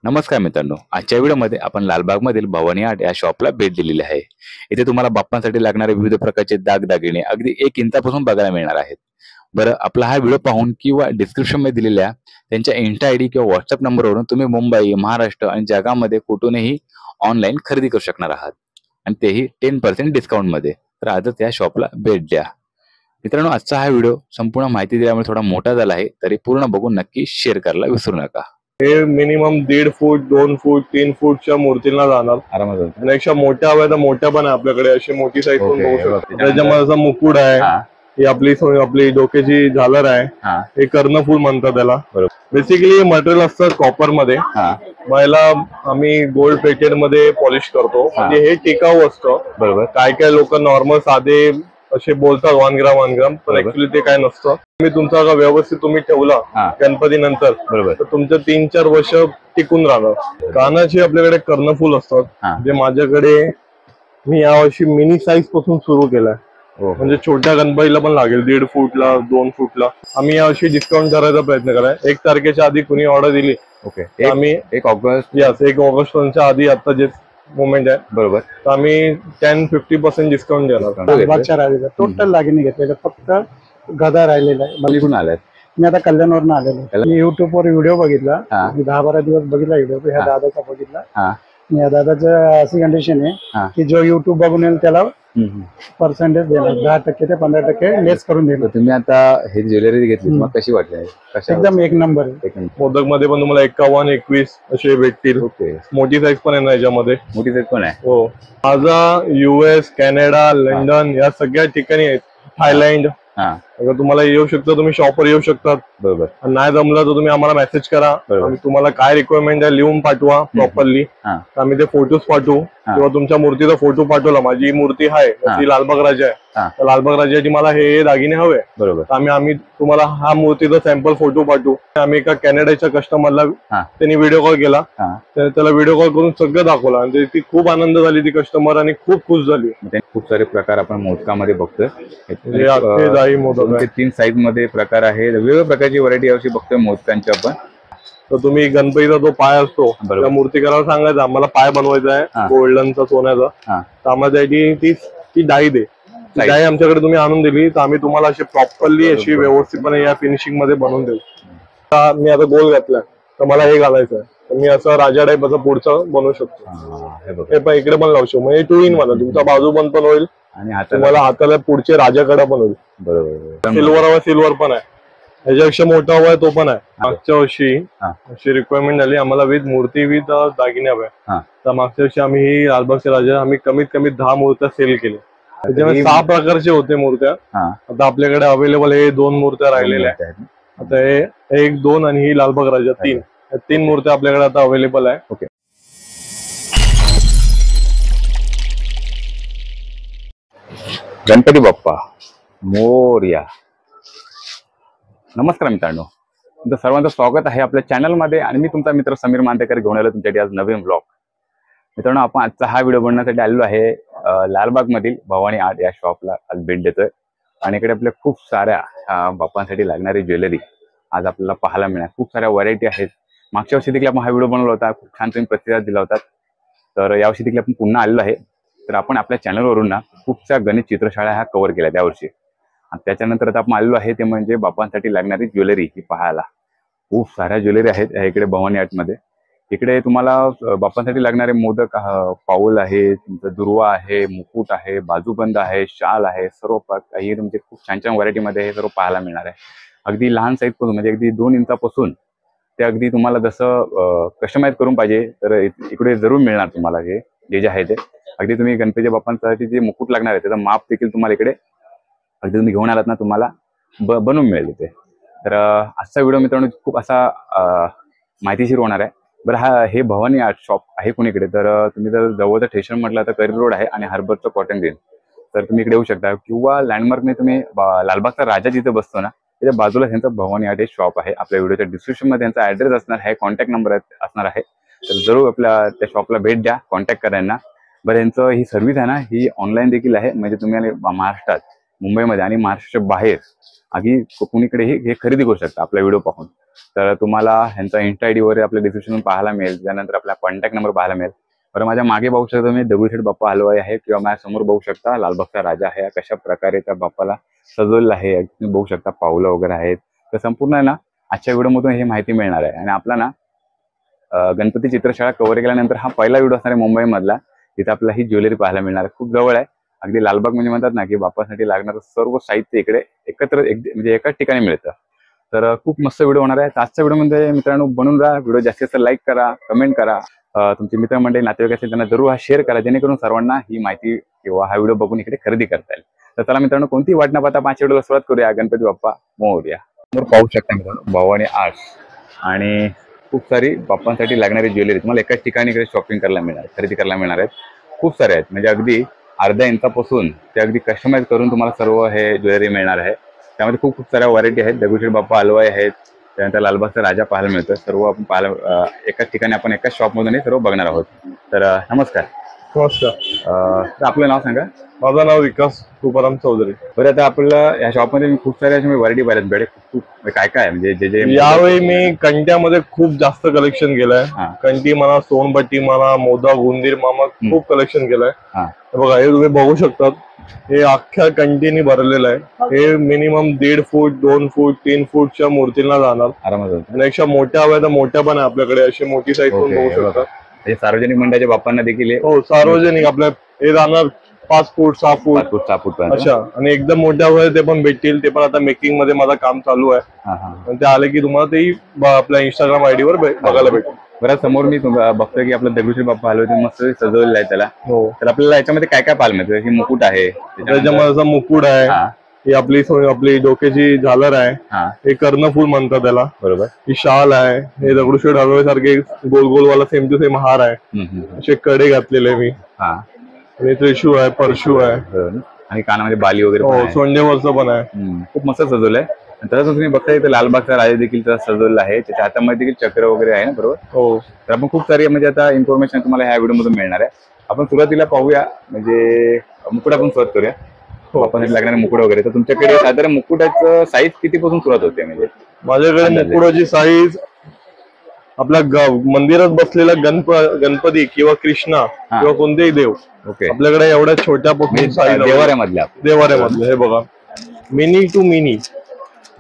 नमस्कार मित्रांनो, आजच्या व्हिडिओमध्ये आपण लालबागमधील भवानी आर्ट या शॉपला भेट दिलेली आहे। इथे तुम्हाला बाप्पांसाठी लागणारे विविध प्रकारचे दागदागिने अगदी 1 इंचापासून बघायला मिळणार आहेत। बरं, आपला हा व्हिडिओ पाहून किंवा डिस्क्रिप्शन मध्ये दिलेल्या त्यांच्या इन्स्टा आयडी किंवा व्हॉट्सअप नंबरवरून तुम्ही मुंबई, महाराष्ट्र आणि जगामध्ये कुठूनही ऑनलाईन खरेदी करू शकणार आहात आणि तेही 10% डिस्काउंट मध्ये। तर आजच या शॉपला भेट द्या। मित्रांनो, आजचा हा व्हिडिओ संपूर्ण माहिती दिल्यामुळे थोडा मोठा झाला आहे, तरी पूर्ण बघून नक्की शेअर करायला विसरू नका। हे मिनिमम 1.5 फूट 2 फूट 3 फूटच्या मूर्तीला जाणार आरामात आणि एकशा मोठ्या हव्या तर मोठ्या पण आहे आपल्याकडे, अशी मोठी साईज पण बघू शकतो। त्याच्यामध्ये असा मुकुट आहे, ही आपली डोक्याची झालर आहे, हे कर्णफूल म्हणतात त्याला। बेसिकली मटेरियल असतं कॉपर मध्ये, याला आम्ही गोल्ड प्लेटेड मध्ये पॉलिश करतो। म्हणजे हे टिकाऊ असतं। बरोबर, काय काय लोक नॉर्मल साधे असे बोलतात 1 ग्राम पण ऍक्च्युली ते काय नसतं। तुम्ही तुमचा व्यवस्थित तुम्ही ठेवला गणपती नंतर, बरोबर, तर तुमचं 3-4 वर्ष टिकून राहणार। कानाची आपल्याकडे कर्णफूल असतात, जे माझ्याकडे मी यावर्षी मिनी साईज पासून सुरू केलाय। म्हणजे छोट्या गणपतीला पण लागेल 1.5 फूटला 2 फूटला। आम्ही यावर्षी डिस्काउंट करायचा प्रयत्न कराय। 1 तारखेच्या आधी कुणी ऑर्डर दिली, आम्ही 1 ऑगस्ट आधी आता जे मोमेंट आहे, बरोबर, तर आम्ही 10-50% डिस्काउंट देणार। टोटल दागिने घेतलेले, फक्त गदा राहिलेला आहे। कुठून आलाय? मी आता कल्याणवरून आलेलो। मी युट्यूब वर व्हिडिओ बघितला, मी 10-12 दिवस बघितला व्हिडिओ, ह्या दादाचा बघितला। या दादाचं अशी कंडिशन आहे की जो युट्यूब बघून येईल त्याला पर्सेंटेज देणार, 10% ते 15% लेस करून देणार। तुम्ही आता हे ज्वेलरी घेतली, मग कशी वाटली? एकदम एक नंबर आहे। मोदक मध्ये पण तुम्हाला 51-21 असे भेटतील। मोठी साईज पण आहे ना याच्यामध्ये, मोठी साईज पण आहे। हो, माझा US, कॅनडा, लंडन या सगळ्या ठिकाणी आहेत, थायलंड। अगर तुम्हाला येऊ शकता, तुम्ही शॉपवर येऊ शकतात, बरोबर। नाही जमलं तर तुम्ही आम्हाला मेसेज करा, आम्ही तुम्हाला काय रिक्वायरमेंट आहे लिहून पाठवा प्रॉपरली, आम्ही ते फोटोज पाठवू। किंवा तुमच्या मूर्तीचा फोटो पाठवला, माझी मूर्ती आहे ती लालबाग राजा आहे, तर लालबाग राजाची मला हे दागिने हवे, बरोबर, आम्ही तुम्हाला हा मूर्तीचा सॅम्पल फोटो पाठवू। आम्ही एका कॅनडाच्या कस्टमरला त्यांनी व्हिडिओ कॉल केला, त्याला व्हिडिओ कॉल करून सगळं दाखवलं आणि ती खूप आनंद झाली ती कस्टमर, आणि खूप खुश झाली। खूप सारे प्रकार आपण मोदकामध्ये बघतोय, 3 साईज मध्ये प्रकार आहे, वेगवेगळ्या प्रकारची व्हरायटी यावर्षी बघतोय मोदकांची आपण। तर तुम्ही गणपतीचा जो पाय असतो त्या मूर्तीकाराला सांगायचा आम्हाला पाय बनवायचा आहे गोल्डनचा, सोन्याचा, तर आम्हाला ती डाई दे। डाई आमच्याकडे तुम्ही आणून दिली तर आम्ही तुम्हाला अशी प्रॉपरली अशी व्यवस्थितपणे या फिनिशिंग मध्ये बनवून देऊ। मी आता गोल घातलाय तर मला हे घालायचं आहे, तर मी असं राजा टाईप असं पुढचं बनवू शकतो। हे पण इकडे पण लावू शकतो, म्हणजे 2 in 1, तुमचा बाजू पण होईल आणि तुम्हाला हाताला पुढचे राजाकडे पण होईल। बरोबर, सिल्वर पण आहे, ह्याच्यापेक्षा मोठा हवा आहे तो पण आहे। मागच्या वर्षी अशी रिक्वायरमेंट झाली आम्हाला विथ मूर्ती विथ दागिने हव्या, तर मागच्या वर्षी आम्ही ही लालबागचे राजा आम्ही कमीत कमी 10 मूर्त्या सेल केल्या। त्याच्यामध्ये 6 प्रकारचे होते मूर्त्या, आता आपल्याकडे अवेलेबल हे 2 मूर्त्या राहिलेल्या आहेत। आता हे 1, 2 आणि ही लालबाग राजा 3 मूर्त्या आपल्याकडे आता अवेलेबल आहे। ओके, गणपती बाप्पा मोरया। नमस्कार मित्रांनो, तुमचं सर्वांचं स्वागत आहे आपल्या चॅनलमध्ये आणि मी तुमचा मित्र समीर मांदेकर घेऊन आलो तुमच्यासाठी आज नवीन व्लॉग। मित्रांनो, आपण आजचा हा व्हिडिओ बनवण्यासाठी आलेलो आहे लालबाग मधील भवानी आर्ट या शॉपला आज भेट देतोय आणि इकडे आपल्या खूप साऱ्या बाप्पांसाठी लागणारी ज्वेलरी आज आपल्याला पाहायला मिळणार। खूप साऱ्या व्हरायटी आहेत। मागच्या वर्षी देखील आपण हा व्हिडिओ बनवला होता, खूप छान तुम्ही प्रतिसाद दिला होता, तर यावर्षी देखील आपण पुन्हा आलेलो आहे। तर आपण आपल्या चॅनलवरून ना खूपशा गणित चित्रशाळा ह्या कव्हर केल्या त्यावर्षी, आणि त्याच्यानंतर आता आपण आलेलो आहे ते म्हणजे बाप्पांसाठी लागणारी ज्वेलरी ही पाहायला। खूप साऱ्या ज्वेलरी आहेत इकडे भवानी आर्ट मध्ये। इकडे तुम्हाला बाप्पांसाठी लागणारे मोदक, पाऊल आहे, तुमचा दुर्वा आहे, मुकुट आहे, बाजूबंद आहे, शाल आहे, सर्व काही तुमचे खूप छान छान व्हरायटी मध्ये हे सर्व पाहायला मिळणार आहे। अगदी लहान साईज पासून म्हणजे अगदी 2 इंचापासून ते अगदी तुम्हाला जसं कस्टमाइज करून पाहिजे तर इकडे जरूर मिळणार तुम्हाला। हे जे आहे ते अगदी तुम्ही गणपती बाप्पांसाठी जे मुकुट लागणार आहे त्याचं माप देखील तुम्हाला इकडे अगदी तुम्ही घेऊन आलात ना तुम्हाला बनवून मिळेल इथे। तर आजचा व्हिडिओ मित्रांनो खूप असा माहितीशीर होणार आहे। बरं, हे भवानी आर्ट शॉप आहे कोणीकडे, तर तुम्ही जर जवळचं स्टेशन म्हटलं तर करी रोड आहे आणि हार्बरचं कॉटन ग्रीन, तर तुम्ही इकडे येऊ शकता। किंवा लँडमार्कने तुम्ही लालबागचा राजा जिथे बसतो ना त्याच्या बाजूला त्यांचा भवानी आर्ट हे शॉप आहे। आपल्या व्हिडिओच्या डिस्क्रिप्शन मध्ये त्यांचा ऍड्रेस असणार आहे, कॉन्टॅक्ट नंबर असणार आहे, तर जरूर आपल्या त्या शॉपला भेट द्या, कॉन्टॅक्ट करा यांना। बरं, यांचं ही सर्व्हिस आहे ना ही ऑनलाईन देखील आहे, म्हणजे तुम्ही महाराष्ट्रात मुंबईमध्ये आणि महाराष्ट्राच्या बाहेर आधी कुणीकडे हे खरेदी करू शकता आपला व्हिडिओ पाहून. तर तुम्हाला ह्यांचा इन्स्टा आयडी वगैरे आपल्या डिस्क्रिप्शन पाहायला मिळेल. त्यानंतर आपला कॉन्टॅक्ट नंबर पाहायला मिळेल. बरं, माझ्या मागे बघू शकता तुम्ही दगडूशेठ बाप्पा हलवाई आहे, किंवा माझ्या समोर बघू शकता लालबागचा राजा आहे. कशा प्रकारे त्या बाप्पाला सजवलेलं आहे तुम्ही बघू शकता. पावलं वगैरे आहेत. तर संपूर्ण आहे ना आजच्या व्हिडिओमधून हे माहिती मिळणार आहे. आणि आपला ना गणपती चित्रशाळा कव्हर केल्यानंतर हा पहिला व्हिडिओ असणार आहे मुंबईमधला. तिथे आपल्याला ही ज्वेलरी पाहायला मिळणार आहे. खूप जवळ आहे. अगदी लालबाग म्हणजे म्हणतात ना की बाप्पासाठी लागणारं सर्व साहित्य इकडे एकत्र म्हणजे एकाच ठिकाणी मिळतं. तर खूप मस्त व्हिडिओ होणार आहे. आजच्या व्हिडिओमध्ये मित्रांनो बनून राहा. व्हिडिओ जास्तीत जास्त लाईक करा, कमेंट करा. तुमचे मित्रमंडळी नातेवाईक असेल त्यांना जरूर हा शेअर करा, जेणेकरून सर्वांना ही माहिती किंवा हा व्हिडिओ बघून इकडे खरेदी करता येईल. तर चला मित्रांनो, कोणती वाट न पाहता 5 व्हिडिओला सुरुवात करूया. गणपती बाप्पा मोरया. समोर पाहू शकता मित्रांनो भवानी आर्ट्स आणि खूप सारी बाप्पांसाठी लागणारी ज्वेलरी तुम्हाला एकाच ठिकाणी इकडे शॉपिंग करायला मिळणार, खरेदी करायला मिळणार आहेत. खूप सारे आहेत, म्हणजे अगदी अर्ध्या इंचापासून ते अगदी कस्टमाइज करून तुम्हाला सर्व हे ज्वेलरी मिळणार आहे. त्यामध्ये खूप साऱ्या व्हरायटी आहेत. दगडूशेठ बाप्पा हलवाई आहेत, त्यानंतर लालबागचा राजा पाहायला मिळतं. सर्व आपण पाहायला एकाच ठिकाणी आपण एकाच शॉपमधून हे सर्व बघणार आहोत. तर नमस्कार. नमस्कार. आपलं नाव सांगा. माझं नाव विकास तुकाराम चौधरी. बरं, आता आपल्याला या शॉपमध्ये खूप सारे असे व्हरायटी पाहिल्यात बेडे. खूप काय काय म्हणजे जे यावेळी मी कंट्यामध्ये खूप जास्त कलेक्शन केलंय. कंटी म्हणा, सोनबट्टी म्हणा, मोदक, उंदीर मामा खूप कलेक्शन केलंय. बघा हे तुम्ही बघू शकतात. हे अख्ख्या कंटीनी भरलेलं आहे. हे मिनिमम 1.5 फूट 2 फूट 3 फूटच्या मूर्तीला जाणार आरामात. आणि एकशा मोठ्या हव्या तर मोठ्या पण आहे आपल्याकडे. अशी मोठी साईज पण बघू शकतात. हे सार्वजनिक मंडळाच्या बाप्पांना देखील हो, सार्वजनिक आपल्या हे जाणार 5 फूट 6 फूट अशा. आणि एकदम मोठ्या हव्या ते पण भेटतील. ते पण आता मेकिंग मध्ये माझं काम चालू आहे. ते आले की तुम्हाला ते आपल्या इंस्टाग्राम आयडी वर बघायला भेटेल. बरं, समोर मी बघतोय की आपलं दगडूशेठ बाप्पा हलवाई मस्त सजवलेलं आहे त्याला. हो, तर आपल्याला याच्यामध्ये काय काय पाहायला मिळतं? हे मुकुट आहे, त्याच्यामध्ये मुकुट आहे, ही आपली डोक्याची झालर आहे, हे कर्णफूल म्हणतात त्याला. बरोबर. ही शाल आहे, हे दगडूशेठ हलवाई सारखे गोल गोलवाला सेम टू सेम हार आहे. असे कडे घातलेले मी. आणि त्रिशूळ आहे, परशू आहे, आणि कानामध्ये बाली वगैरे. हो, सोंडेवरचं पण आहे. खूप मस्त सजवलंय. तसंच तुम्ही बघताय इथे लालबागचा राजा देखील त्याचा सजवलेला आहे. त्याच्या हातामध्ये देखील चक्र वगैरे आहे ना. बरोबर. हो. तर आपण खूप सारी म्हणजे आता इन्फॉर्मेशन तुम्हाला ह्या व्हिडिओ मधून मिळणार आहे. आपण सुरुवातीला पाहूया म्हणजे मुकुट आपण सुरुवात करूया. आपण लागणारे मुकुट वगैरे. तर तुमच्याकडे साधारण मुकुटाचं साईज कितीपासून सुरुवात होते? म्हणजे माझ्याकडे मुकुटाची साईज आपल्या मंदिरात बसलेला गणपती किंवा कृष्णा किंवा कोणतेही देव. ओके. आपल्याकडे एवढ्या छोट्या साईज देवाऱ्यामधल्या हे बघा, मिनी टू मिनी.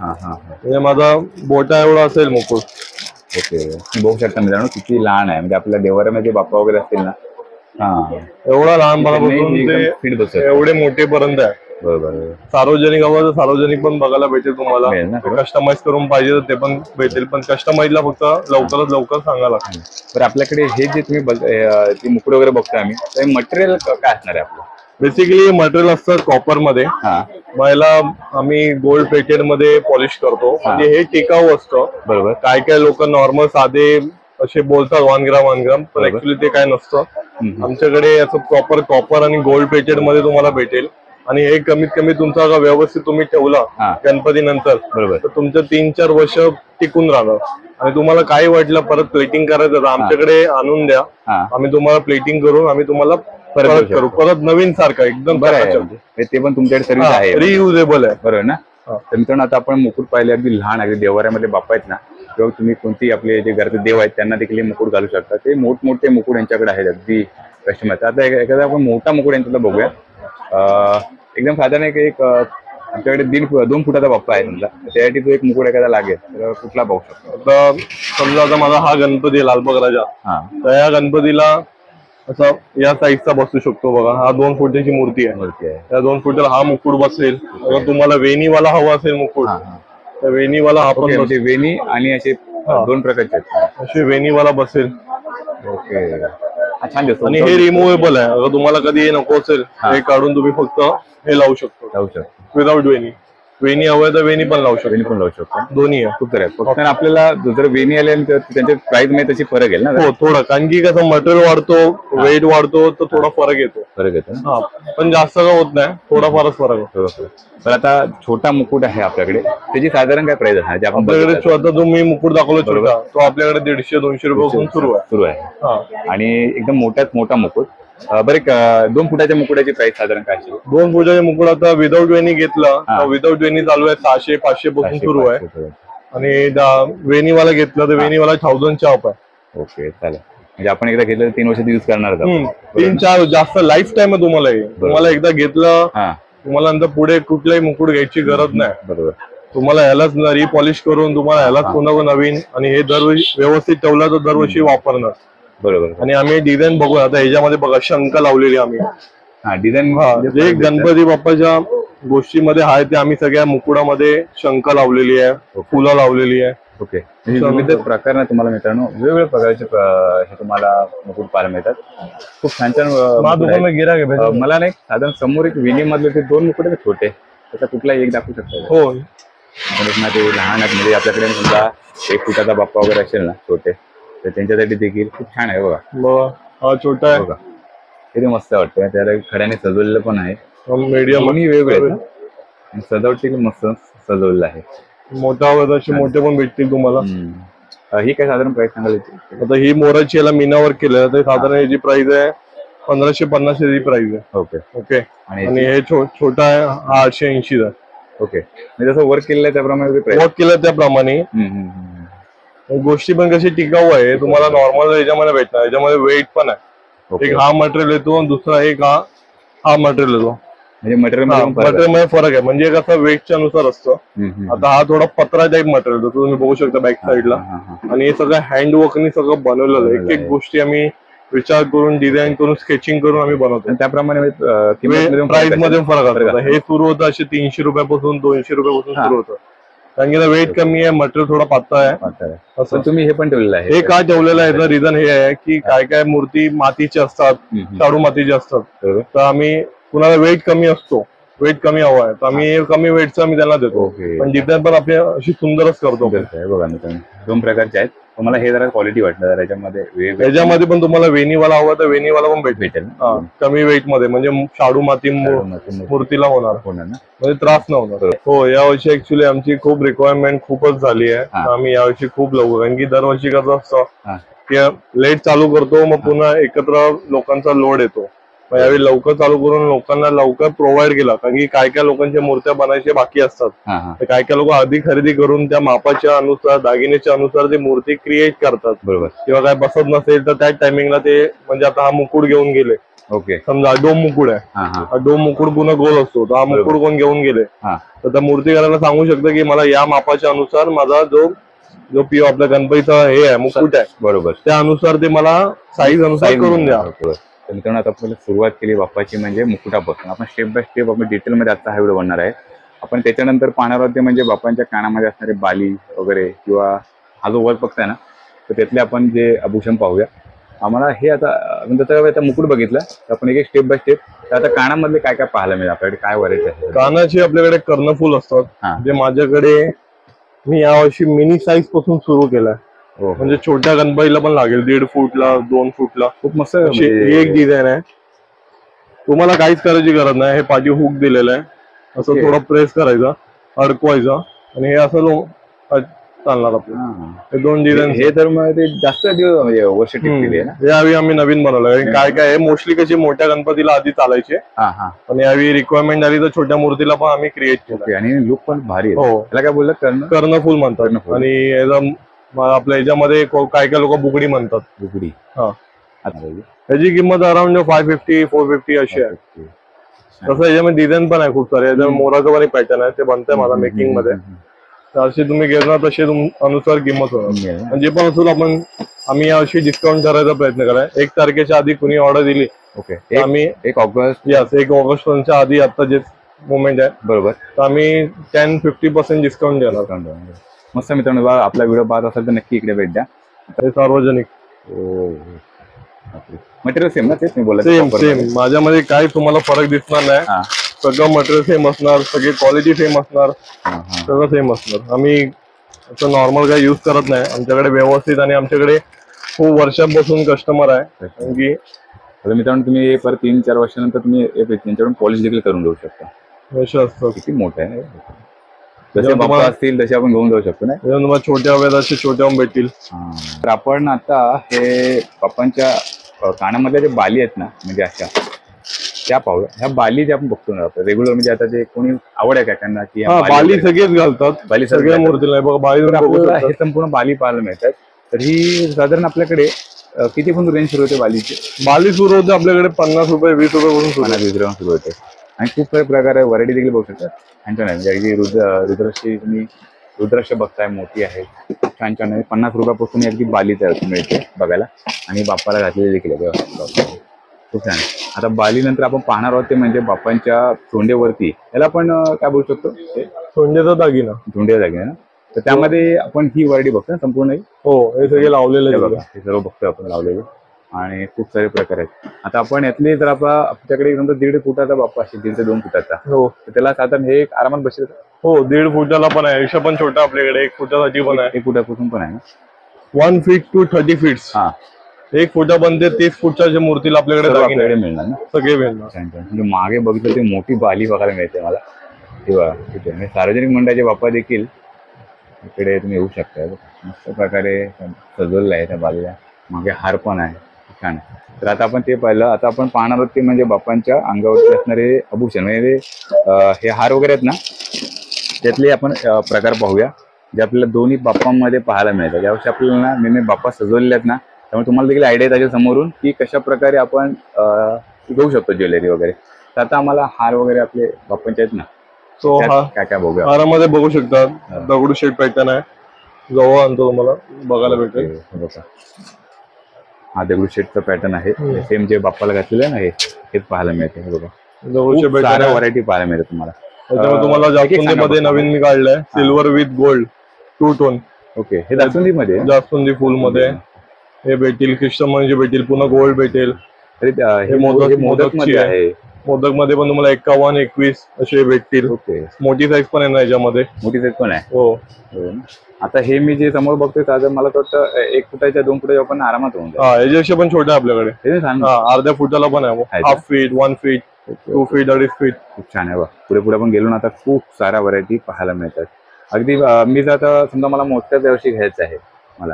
म्हणजे माझा बोटा एवढा असेल मुकुट. ओके. बघू शकता मित्रांनो किती लहान आहे. म्हणजे आपल्या देवाऱ्यामध्ये बाप्पा वगैरे असतील ना, एवढा लहानपणापासून एवढे मोठेपर्यंत आहे. बरोबर. सार्वजनिक हवं तर सार्वजनिक पण बघायला भेटेल तुम्हाला. कस्टमाइज करून पाहिजे तर ते पण भेटेल, पण कस्टमाइजला फक्त लवकरात लवकर सांगा लागेल. तर आपल्याकडे हे जे तुम्ही मुकुट वगैरे बघताय आम्ही, ते मटेरियल काय असणार आहे आपलं? बेसिकली मटेरियल असतं कॉपर मध्ये. मला आम्ही गोल्ड प्लेटेड मध्ये पॉलिश करतो. म्हणजे हे टिकाऊ असतं. बरोबर. काय काय लोक नॉर्मल साधे असे बोलतात 1 ग्राम, पण ऍक्च्युली ते काय नसतं. आमच्याकडे याचं प्रॉपर कॉपर आणि गोल्ड प्लेटेड मध्ये तुम्हाला भेटेल. आणि हे कमीत कमी तुमचा व्यवस्थित तुम्ही ठेवला गणपती नंतर, बरोबर, तर तुमचं 3-4 वर्ष टिकून राहणार. आणि तुम्हाला काही वाटलं परत प्लेटिंग करायचं तर आमच्याकडे आणून द्या. आम्ही तुम्हाला प्लेटिंग करून आम्ही तुम्हाला परत करू. परत नवीन सारखं एकदम बरं आहे. ते पण तुमच्याकडे सर्विस आहे, रियुजेबल आहे. बरोबर ना. तर मित्रांनो, आता आपण मुकुट पाहिले अगदी लहान, अगदी देवाऱ्यामध्ये बाप्पा आहेत ना, किंवा तुम्ही कोणती आपले जे घराचे देव आहेत त्यांना देखील मुकुट घालू शकता. ते मोठमोठे मुकुट यांच्याकडे आहेत अगदी कस्टमाइज. आता एखादा आपण मोठा मुकुट यांच्याला बघूया. एकदम साधारण एक आमच्याकडे 2 फुटाचा बाप्पा आहे समजा, त्यासाठी तो एक मुकुट एखादा लागेल तर कुठला पाहू शकतो? आता समजा आता माझा हा गणपती लालबाग राजा, तर या गणपतीला असा या साईजचा बसू शकतो. बघा, हा 2 फुटाची मूर्ती आहे. त्या 2 फुटाला हा मुकुट बसेल. अगर तुम्हाला वेणीवाला हवा असेल मुकुट तर वेणीवाला हा पण म्हणजे वेणी आणि असे 2 प्रकारचे आहेत. असे वेणीवाला बसेल. ओके. छान दिसतो. आणि हे रिमुवेबल आहे. अगर तुम्हाला कधी हे नको असेल हे काढून तुम्ही फक्त हे लावू शकतो विदाउट वेणी. वेणी हवंय तर वेणी पण लावू शकतो. दोन्ही आहे. खूप आहेत. फक्त आपल्याला जर वेणी आले तर त्यांच्या प्राइस मध्ये तशी फरक आहे ना. हो, थोडा. कारण की कसं मटेरियल वाढतो, वेट वाढतो, तर थोडा फरक येतो. पण जास्त का होत नाही, थोडाफारच फरक होतो. तर आता छोटा मुकुट आहे आपल्याकडे, त्याची साधारण काय प्राइस आहे? आपल्याकडे आता जो मी मुकुट दाखवलो छोटा, तो आपल्याकडे 150-200 रुपयापासून सुरू आहे. आणि एकदम मोठ्यात मोठा मुकुट बरं 2 फुटाच्या मुकुटाची प्राइस साधारण काय असेल? 2 फुटाचे मुकुट आता विदाऊट वेणी घेतलं तर विदाऊट वेणी चालू आहे 600-500 पासून सुरू आहे आणि वेणीवाला घेतलं तर वेणीवाला 1000च्या ऑफ आहे. ओके चालेल. म्हणजे आपण एकदा घेतलं 3 वर्ष यूज करणार 3-4 जास्त लाईफ टाइम आहे तुम्हाला हे. तुम्हाला एकदा घेतलं तुम्हाला नंतर पुढे कुठलाही मुकुट घ्यायची गरज नाही. बरोबर. तुम्हाला ह्यालाच रिपॉलिश करून तुम्हाला ह्यालाच पुन्हा नवीन आणि हे दरवर्षी व्यवस्थित ठेवला तर दरवर्षी वापरणार. बरोबर. आणि आम्ही डिझाईन बघू आता ह्याच्यामध्ये बघा शंख लावलेली आम्ही डिझाइन जे गणपती बाप्पाच्या गोष्टीमध्ये आहे ते आम्ही सगळ्या मुकुडामध्ये शंख लावलेली आहे, फुलं लावलेली आहे. ओके. विविध प्रकार तुम्हाला मित्रांनो वेगवेगळ्या प्रकारचे हे तुम्हाला मुकुट पाहायला मिळतात. खूप छान छान. मला नाही साधारण समोर एक विणी मधले ते 2 मुकुट छोटे त्याचा कुठलाही एक दाखवू शकतो? हो. ते लहान आहेत म्हणजे आपल्याकडे समजा 1 फुटाचा बाप्पा वगैरे असेल ना छोटे तर त्यांच्यासाठी देखील खूप छान आहे. बघा हा छोटा आहे बघा किती मस्त वाटतं. त्याला खड्याने सजवलेलं पण आहे. मीडियम वेगवेगळे सजावटी मस्त सजवलेलं आहे. मोठा असे मोठे पण भेटतील तुम्हाला. ही काय साधारण प्राइस सांगाल? आता ही मोराची याला मीनावर केलं तर साधारण याची प्राइस आहे 1550 ही प्राइस आहे. Okay okay. आणि हे छोटा आहे हा 880 आहे. ओके. जसं वर्क केलेलं आहे त्याप्रमाणे वर्क केलं त्याप्रमाणे गोष्टी पण कशी टिकाऊ आहे तुम्हाला नॉर्मल याच्यामध्ये भेटणार. याच्यामध्ये वेट पण आहे. एक हा मटेरियल येतो आणि दुसरा एक हा मटेरियल येतो. म्हणजे मटेरियल मध्ये फरक आहे. म्हणजे कसं वेटच्या अनुसार असतं. आता हा थोडा पत्रा टाईप मटेरियल येतो तुम्ही बघू शकता बॅक साईडला. आणि हे सगळं हँडवर्कनी सगळं बनवलेलं आहे. एक एक गोष्टी आम्ही विचार करून डिझाईन करून स्केचिंग करून आम्ही बनवतो. त्याप्रमाणे प्राइस मध्ये फरक असतो. हे सुरू होतं असे 300 रुपयापासून 200 रुपयापासून सुरू होतं. कारण की वेट कमी आहे मटेरियल थोडा पातळ आहे. असं तुम्ही हे पण ठेवलेलं आहे. हे का ठेवलेलं आहे याचं रिझन हे आहे की काय काय मूर्ती मातीच्या असतात, शाडू मातीच्या असतात. तर आम्ही कुणाला वेट कमी असतो, वेट कमी हवा आहे तर आम्ही कमी वेटचं आम्ही त्यांना देतो. पण डिझाईन पण आपली अशी सुंदरच करतो. बघा ना 2 प्रकारचे आहेत. तुम्हाला हे जरा क्वालिटी वाटलं जरा याच्यामध्ये पण तुम्हाला वेणीवाला हवा तर वेणीवाला पण भेटेल कमी वेट मध्ये. म्हणजे शाडू माती मूर्तीला होणार म्हणजे त्रास न होणार. हो यावर्षी ऍक्च्युली आमची खूप रिक्वायरमेंट खूपच झाली आहे. आम्ही यावर्षी खूप लवकर कारण की दरवर्षी कसं असतं की लेट चालू करतो मग पुन्हा एकत्र लोकांचा लोड येतो. यावेळी लवकर चालू करून लोकांना लवकर प्रोव्हाइड केला. कारण की काय काय लोकांच्या मूर्त्या बनायच्या बाकी असतात. काय काय लोक आधी खरेदी करून त्या मापाच्या अनुसार दागिन्याच्या अनुसार ते मूर्ती क्रिएट करतात. बरोबर. किंवा काय बसत नसेल तर त्या टायमिंगला ते म्हणजे आता हा मुकुट घेऊन गेले. ओके. समजा डोम मुकुट आहे. डोम मुकुट पुन्हा गोल असतो तर हा मुकुट कोण घेऊन गेले तर त्या मूर्तीकाराला सांगू शकतं की मला या मापाच्या अनुसार माझा जो पिओ आपल्या गणपतीचा हे आहे मुकुट आहे बरोबर त्या अनुसार ते मला साईज अनुसार करून द्या. मित्रांनो आता आपण सुरुवात केली बाप्पाची म्हणजे मुकुटापासून. आपण स्टेप बाय स्टेप आपण डिटेलमध्ये आजचा हा व्हिडिओ बनणार आहे. आपण त्याच्यानंतर पाहणार आहोत ते म्हणजे बाप्पांच्या कानामध्ये असणारे बाली वगैरे किंवा हा जो वर्क बघताय ना तर त्यातले आपण जे आभूषण पाहूया. आम्हाला हे आता मुकुट बघितलं तर आपण एक स्टेप बाय स्टेप. तर आता कानामधले काय काय पाहायला मिळेल आपल्याकडे काय व्हरायटी आहे? कानाची आपल्याकडे कर्णफूल असतात जे माझ्याकडे मी यावर्षी मिनी साईज पासून सुरू केलाय. म्हणजे छोट्या गणपतीला पण लागेल 1.5 फूटला 2 फूटला. खूप मस्त एक डिझाईन आहे. तुम्हाला काहीच करायची गरज नाही. हे पाठी हुक दिलेलं आहे असं थोडं प्रेस करायचं अडकवायचं आणि हे असं चालणार आपलं. हे 2 डिझाईन. हे तर मग ते जास्त वर्ष टिकलेली आहे. यावेळी आम्ही नवीन बनवलं. काय काय मोस्टली कशी मोठ्या गणपतीला आधी चालायचे पण यावेळी रिक्वायरमेंट आली तर छोट्या मूर्तीला पण आम्ही क्रिएट केलं. आणि लुक पण भारी आहे. त्याला काय बोललं कर्णफूल म्हणतात. आणि आपल्या याच्यामध्ये काय काय लोक बुगडी म्हणतात. बुगडी. त्याची किंमत अराउंड 550-450 अशी आहे. तसं याच्यामध्ये डिझाईन पण आहे खूप सारे. मोराचं पण एक पॅटर्न आहे ते बनतंय मला मेकिंग मध्ये. असे तुम्ही घेणार तसे अनुसार किंमत होणार. म्हणजे पण असून आम्ही यावर्षी डिस्काउंट करायचा प्रयत्न कराय. 1 तारखेच्या आधी कुणी ऑर्डर दिली आम्ही 1 ऑगस्ट आधी आता जे मुवमेंट आहे बरोबर तर आम्ही 10-50% डिस्काउंट देणार. मस्त मित्रांनो आपला व्हिडिओ पाहत असेल तर नक्की इकडे भेट द्या. सार्वजनिक मटेरियल सेम ना? तेच मी बोलत सेम माझ्यामध्ये काही तुम्हाला फरक दिसणार नाही. सगळं मटेरियल सेम असणार, सगळी क्वालिटी सेम असणार, सगळं सेम असणार. आम्ही असं नॉर्मल काही यूज करत नाही. आमच्याकडे व्यवस्थित आणि आमच्याकडे खूप वर्षांपासून कस्टमर आहे. कारण की मित्रांनो तुम्ही परत 3-4 वर्षानंतर तुम्ही त्यांच्याकडून पॉलिश देखील करून घेऊ शकता. असं असतं. किती मोठं आहे. जसे बाप्पा असतील तसे आपण घेऊन जाऊ शकतो ना. तुम्हाला छोट्या वेळेला छोट्या भेटतील. तर आपण आता हे बाप्पांच्या कानामधल्या जे बाली आहेत ना, म्हणजे अशा त्या पाहूया. ह्या बाली जे आपण बघतो ना रेग्युलर, म्हणजे आता जे कोणी आवड आहे त्यांना की बाली सगळेच घालतात, बाली सगळ्या मूर्तीला बघा बाली. हे संपूर्ण बाली पाहायला मिळतात. तर ही साधारण आपल्याकडे किती पण रेंज सुरू होते बालीची? बाली सुरू होते आपल्याकडे 50 रुपये 20 रुपये पासून सुरू होते. आणि खूप काही प्रकार व्हरायटी देखील बघू शकतात. छान छान आहे. अगदी रुद्राक्षी तुम्ही रुद्राक्ष बघताय, मोठी आहे, छान छान आहे. 50 रुपयापासून अगदी बाली मिळते बघायला. आणि बाप्पाला घातलेली देखील आहे, खूप छान. आता बाली नंतर आपण पाहणार आहोत ते म्हणजे बाप्पांच्या सोंडेवरती, याला आपण काय बोलू शकतो? सोंडेचा दागिना. सोंडेचा दागिना ना. तर त्यामध्ये आपण ही व्हरायटी बघतो संपूर्ण. हो, हे सगळे लावलेले बघा, हे सर्व बघतोय आपण लावलेले. आणि खूप सारे प्रकार आहेत. आता आपण यातले जर आपल्याकडे 1.5 फुटाचा बाप्पा असेल, 1.5 ते 2 फुटाचा, हो, तर त्याला साधारण हे एक आरामात बसेल. हो, 1.5 फुटाला पण आहे, याच्या पण छोटा आपल्याकडे 1 फुटासाठी पण आहे, 1 फुटापासून पण आहे ना. 1 feet to 30 feet. हा, 1 फुटापर्यंत 30 फुटाच्या मूर्तीला आपल्याकडे मिळणार ना, सगळे मिळणार. म्हणजे मागे बघितलं ते मोठी बाली बघायला मिळते मला. तेव्हा सार्वजनिक मंडळाचे बाप्पा देखील इकडे तुम्ही येऊ शकता. मस्त प्रकारे सजवलेलं आहे त्या बालीला. मागे हार पण आहे, छान. तर आता आपण ते पाहिलं. आता आपण पाहणार आहोत ते म्हणजे बाप्पांच्या अंगावरती असणारे आभूषण, म्हणजे हे हार वगैरे आहेत ना, त्यातले आपण प्रकार पाहूया जे आपल्याला दोन्ही बाप्पांमध्ये पाहायला मिळतात. यावर्षी आपल्याला नेहमी बाप्पा सजवलेले आहेत ना, त्यामुळे तुम्हाला देखील आयडिया त्याच्या समोरून की कशा प्रकारे आपण घेऊ शकतो ज्वेलरी वगैरे. तर आता आम्हाला हार वगैरे आपले बाप्पांचे आहेत ना, तो काय काय बघूया. हारामध्ये बघू शकतात, दगडूशेठ पॅटर्न आहे, जवळ आणतो तुम्हाला बघायला भेटेल. हा दगडूशेठचा पॅटर्न आहे, सेम जे बाप्पाला घातलेलं आहे ना, हेच पाहायला मिळते. हे बघा, दगडूशेठ व्हरायटी पाहायला मिळते तुम्हाला. त्याच्यामुळे तुम्हाला जास्वंदीमध्ये नवीन मी काढलंय, silver with gold 2 tone. Okay, हे जास्वंदीमध्ये, जास्वंदी फुल मध्ये हे भेटेल, क्रिस्टम म्हणजे भेटेल, पुन्हा गोल्ड भेटेल. हे मोदक मध्ये आहे. मोदक मध्ये पण तुम्हाला 51, 21 असे भेटतील. ओके, मोठी साईज पण आहे ना याच्यामध्ये, मोठी साईज पण आहे. हो. आता हे मी जे समोर बघतोय साधारण मला वाटतं 1 फुटाच्या 2 फुटाच्या पण आरामात होऊन जाईल. हा, याच्यापेक्षा पण छोटा आहे आपल्याकडे, अर्ध्या फुटाला पण आहे, 1/2 feet, 1 feet, 2 feet, 2.5 feet. खूप छान आहे. पुढे पुढे आपण गेलो ना, आता खूप साऱ्या व्हरायटी पाहायला मिळतात. अगदी मी जर आता समजा मला मोदकाच्या वर्षी घ्यायचं आहे मला,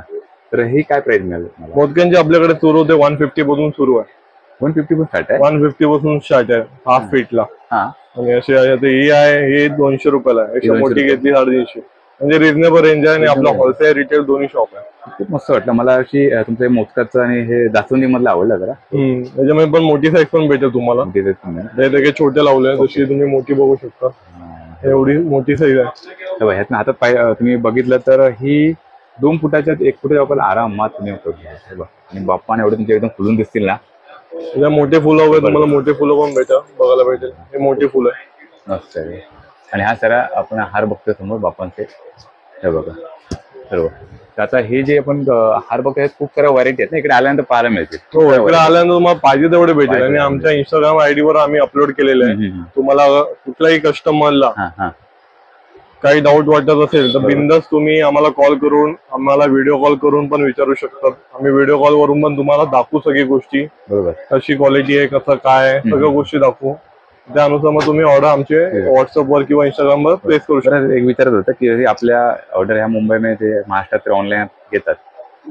तर ही काय प्राइस मिळेल? मोदकांची आपल्याकडे सुरू होते 150 पासून सुरू आहे. 150 पासून स्टार्ट आहे? 150 पासून स्टार्ट आहे, 1/2 feet ला. आणि असे ही आहे, हे 200 रुपयाला आहे. मोठी घेतली 350, म्हणजे रिझनेबल रेंज आहे. आणि आपला होलसेल रिटेल दोन्ही शॉप आहे. खूप मस्त वाटलं मला अशी तुमच्या मोदकाचं आणि हे जास्वंदी मधलं आवडलं जरा. त्याच्यामध्ये पण मोठी साईज पण भेटेल तुम्हाला. ते छोटे लावले, जशी तुम्ही मोठी बघू शकता, एवढी मोठी साईज आहे. ह्यातनं हातात तुम्ही बघितलं तर ही 2 फुटाच्या 1 फुटाच्या बाप्पाला आरामात तुम्ही आणि बाप्पाने एवढे तुमच्या एकदम फुलून दिसतील ना. त्याच्या मोठे फुलं वगैरे तुम्हाला मोठे फुलं पण बघायला भेटेल. हे मोठी फुलं आहे, मस्त आहे. आणि हा सारा आपण हार बघतोय समोर बाप्पांचे, हे बघा सर्व. आता हे जे आपण हार बघतोय खूप साऱ्या व्हरायटी आहेत ना, इकडे आल्यानंतर पाहायला मिळतील. हो, इकडे आल्यानंतर तुम्हाला पाहिजे तेवढे भेटेल. आणि आमच्या इंस्टाग्राम आयडी वर आम्ही अपलोड केलेले आहे. तुम्हाला कुठल्याही कस्टमरला काही डाऊट वाटत असेल तर बिंदास तुम्ही आम्हाला कॉल करून, आम्हाला व्हिडिओ कॉल करून पण विचारू शकतात. आम्ही व्हिडिओ कॉल वरून पण तुम्हाला दाखवू सगळी गोष्टी, बरोबर, कशी क्वालिटी आहे, कसं काय, सगळ्या गोष्टी दाखवू. त्यानुसार मग तुम्ही ऑर्डर आमचे व्हॉट्सअपवर किंवा इंस्टाग्रामवर प्लेस करू शकता. एक विचारत होतं की आपल्या ऑर्डर ह्या मुंबईमध्ये महाराष्ट्रात ऑनलाईन घेतात,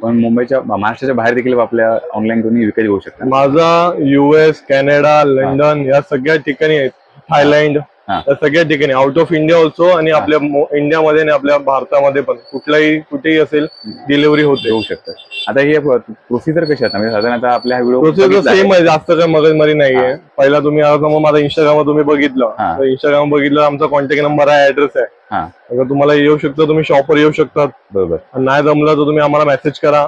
पण मुंबईच्या महाराष्ट्राच्या बाहेर देखील आपल्या ऑनलाईन तुम्ही विकत घेऊ शकता. माझा US, कॅनडा, लंडन या सगळ्या ठिकाणी आहेत, थायलंड या सगळ्या ठिकाणी, आउट ऑफ इंडिया ऑल्सो. आणि आपल्या इंडियामध्ये आणि आपल्या भारतामध्ये पण कुठेही असेल डिलिव्हरी होऊ शकते. आता हे प्रोसिजर कशी आहे साधारणतः आपल्या प्रोसिजर सेम आहे, जास्त काही मगजमारी नाहीये. पहिला तुम्ही माझा इंस्टाग्राम तुम्ही बघितलं, इंस्टाग्राम बघितलं, आमचा कॉन्टॅक्ट नंबर आहे, ऍड्रेस आहे. अगर तुम्हाला येऊ शकतं तुम्ही शॉपवर येऊ शकतात, बरोबर. नाही जमलं तर तुम्ही आम्हाला मेसेज करा,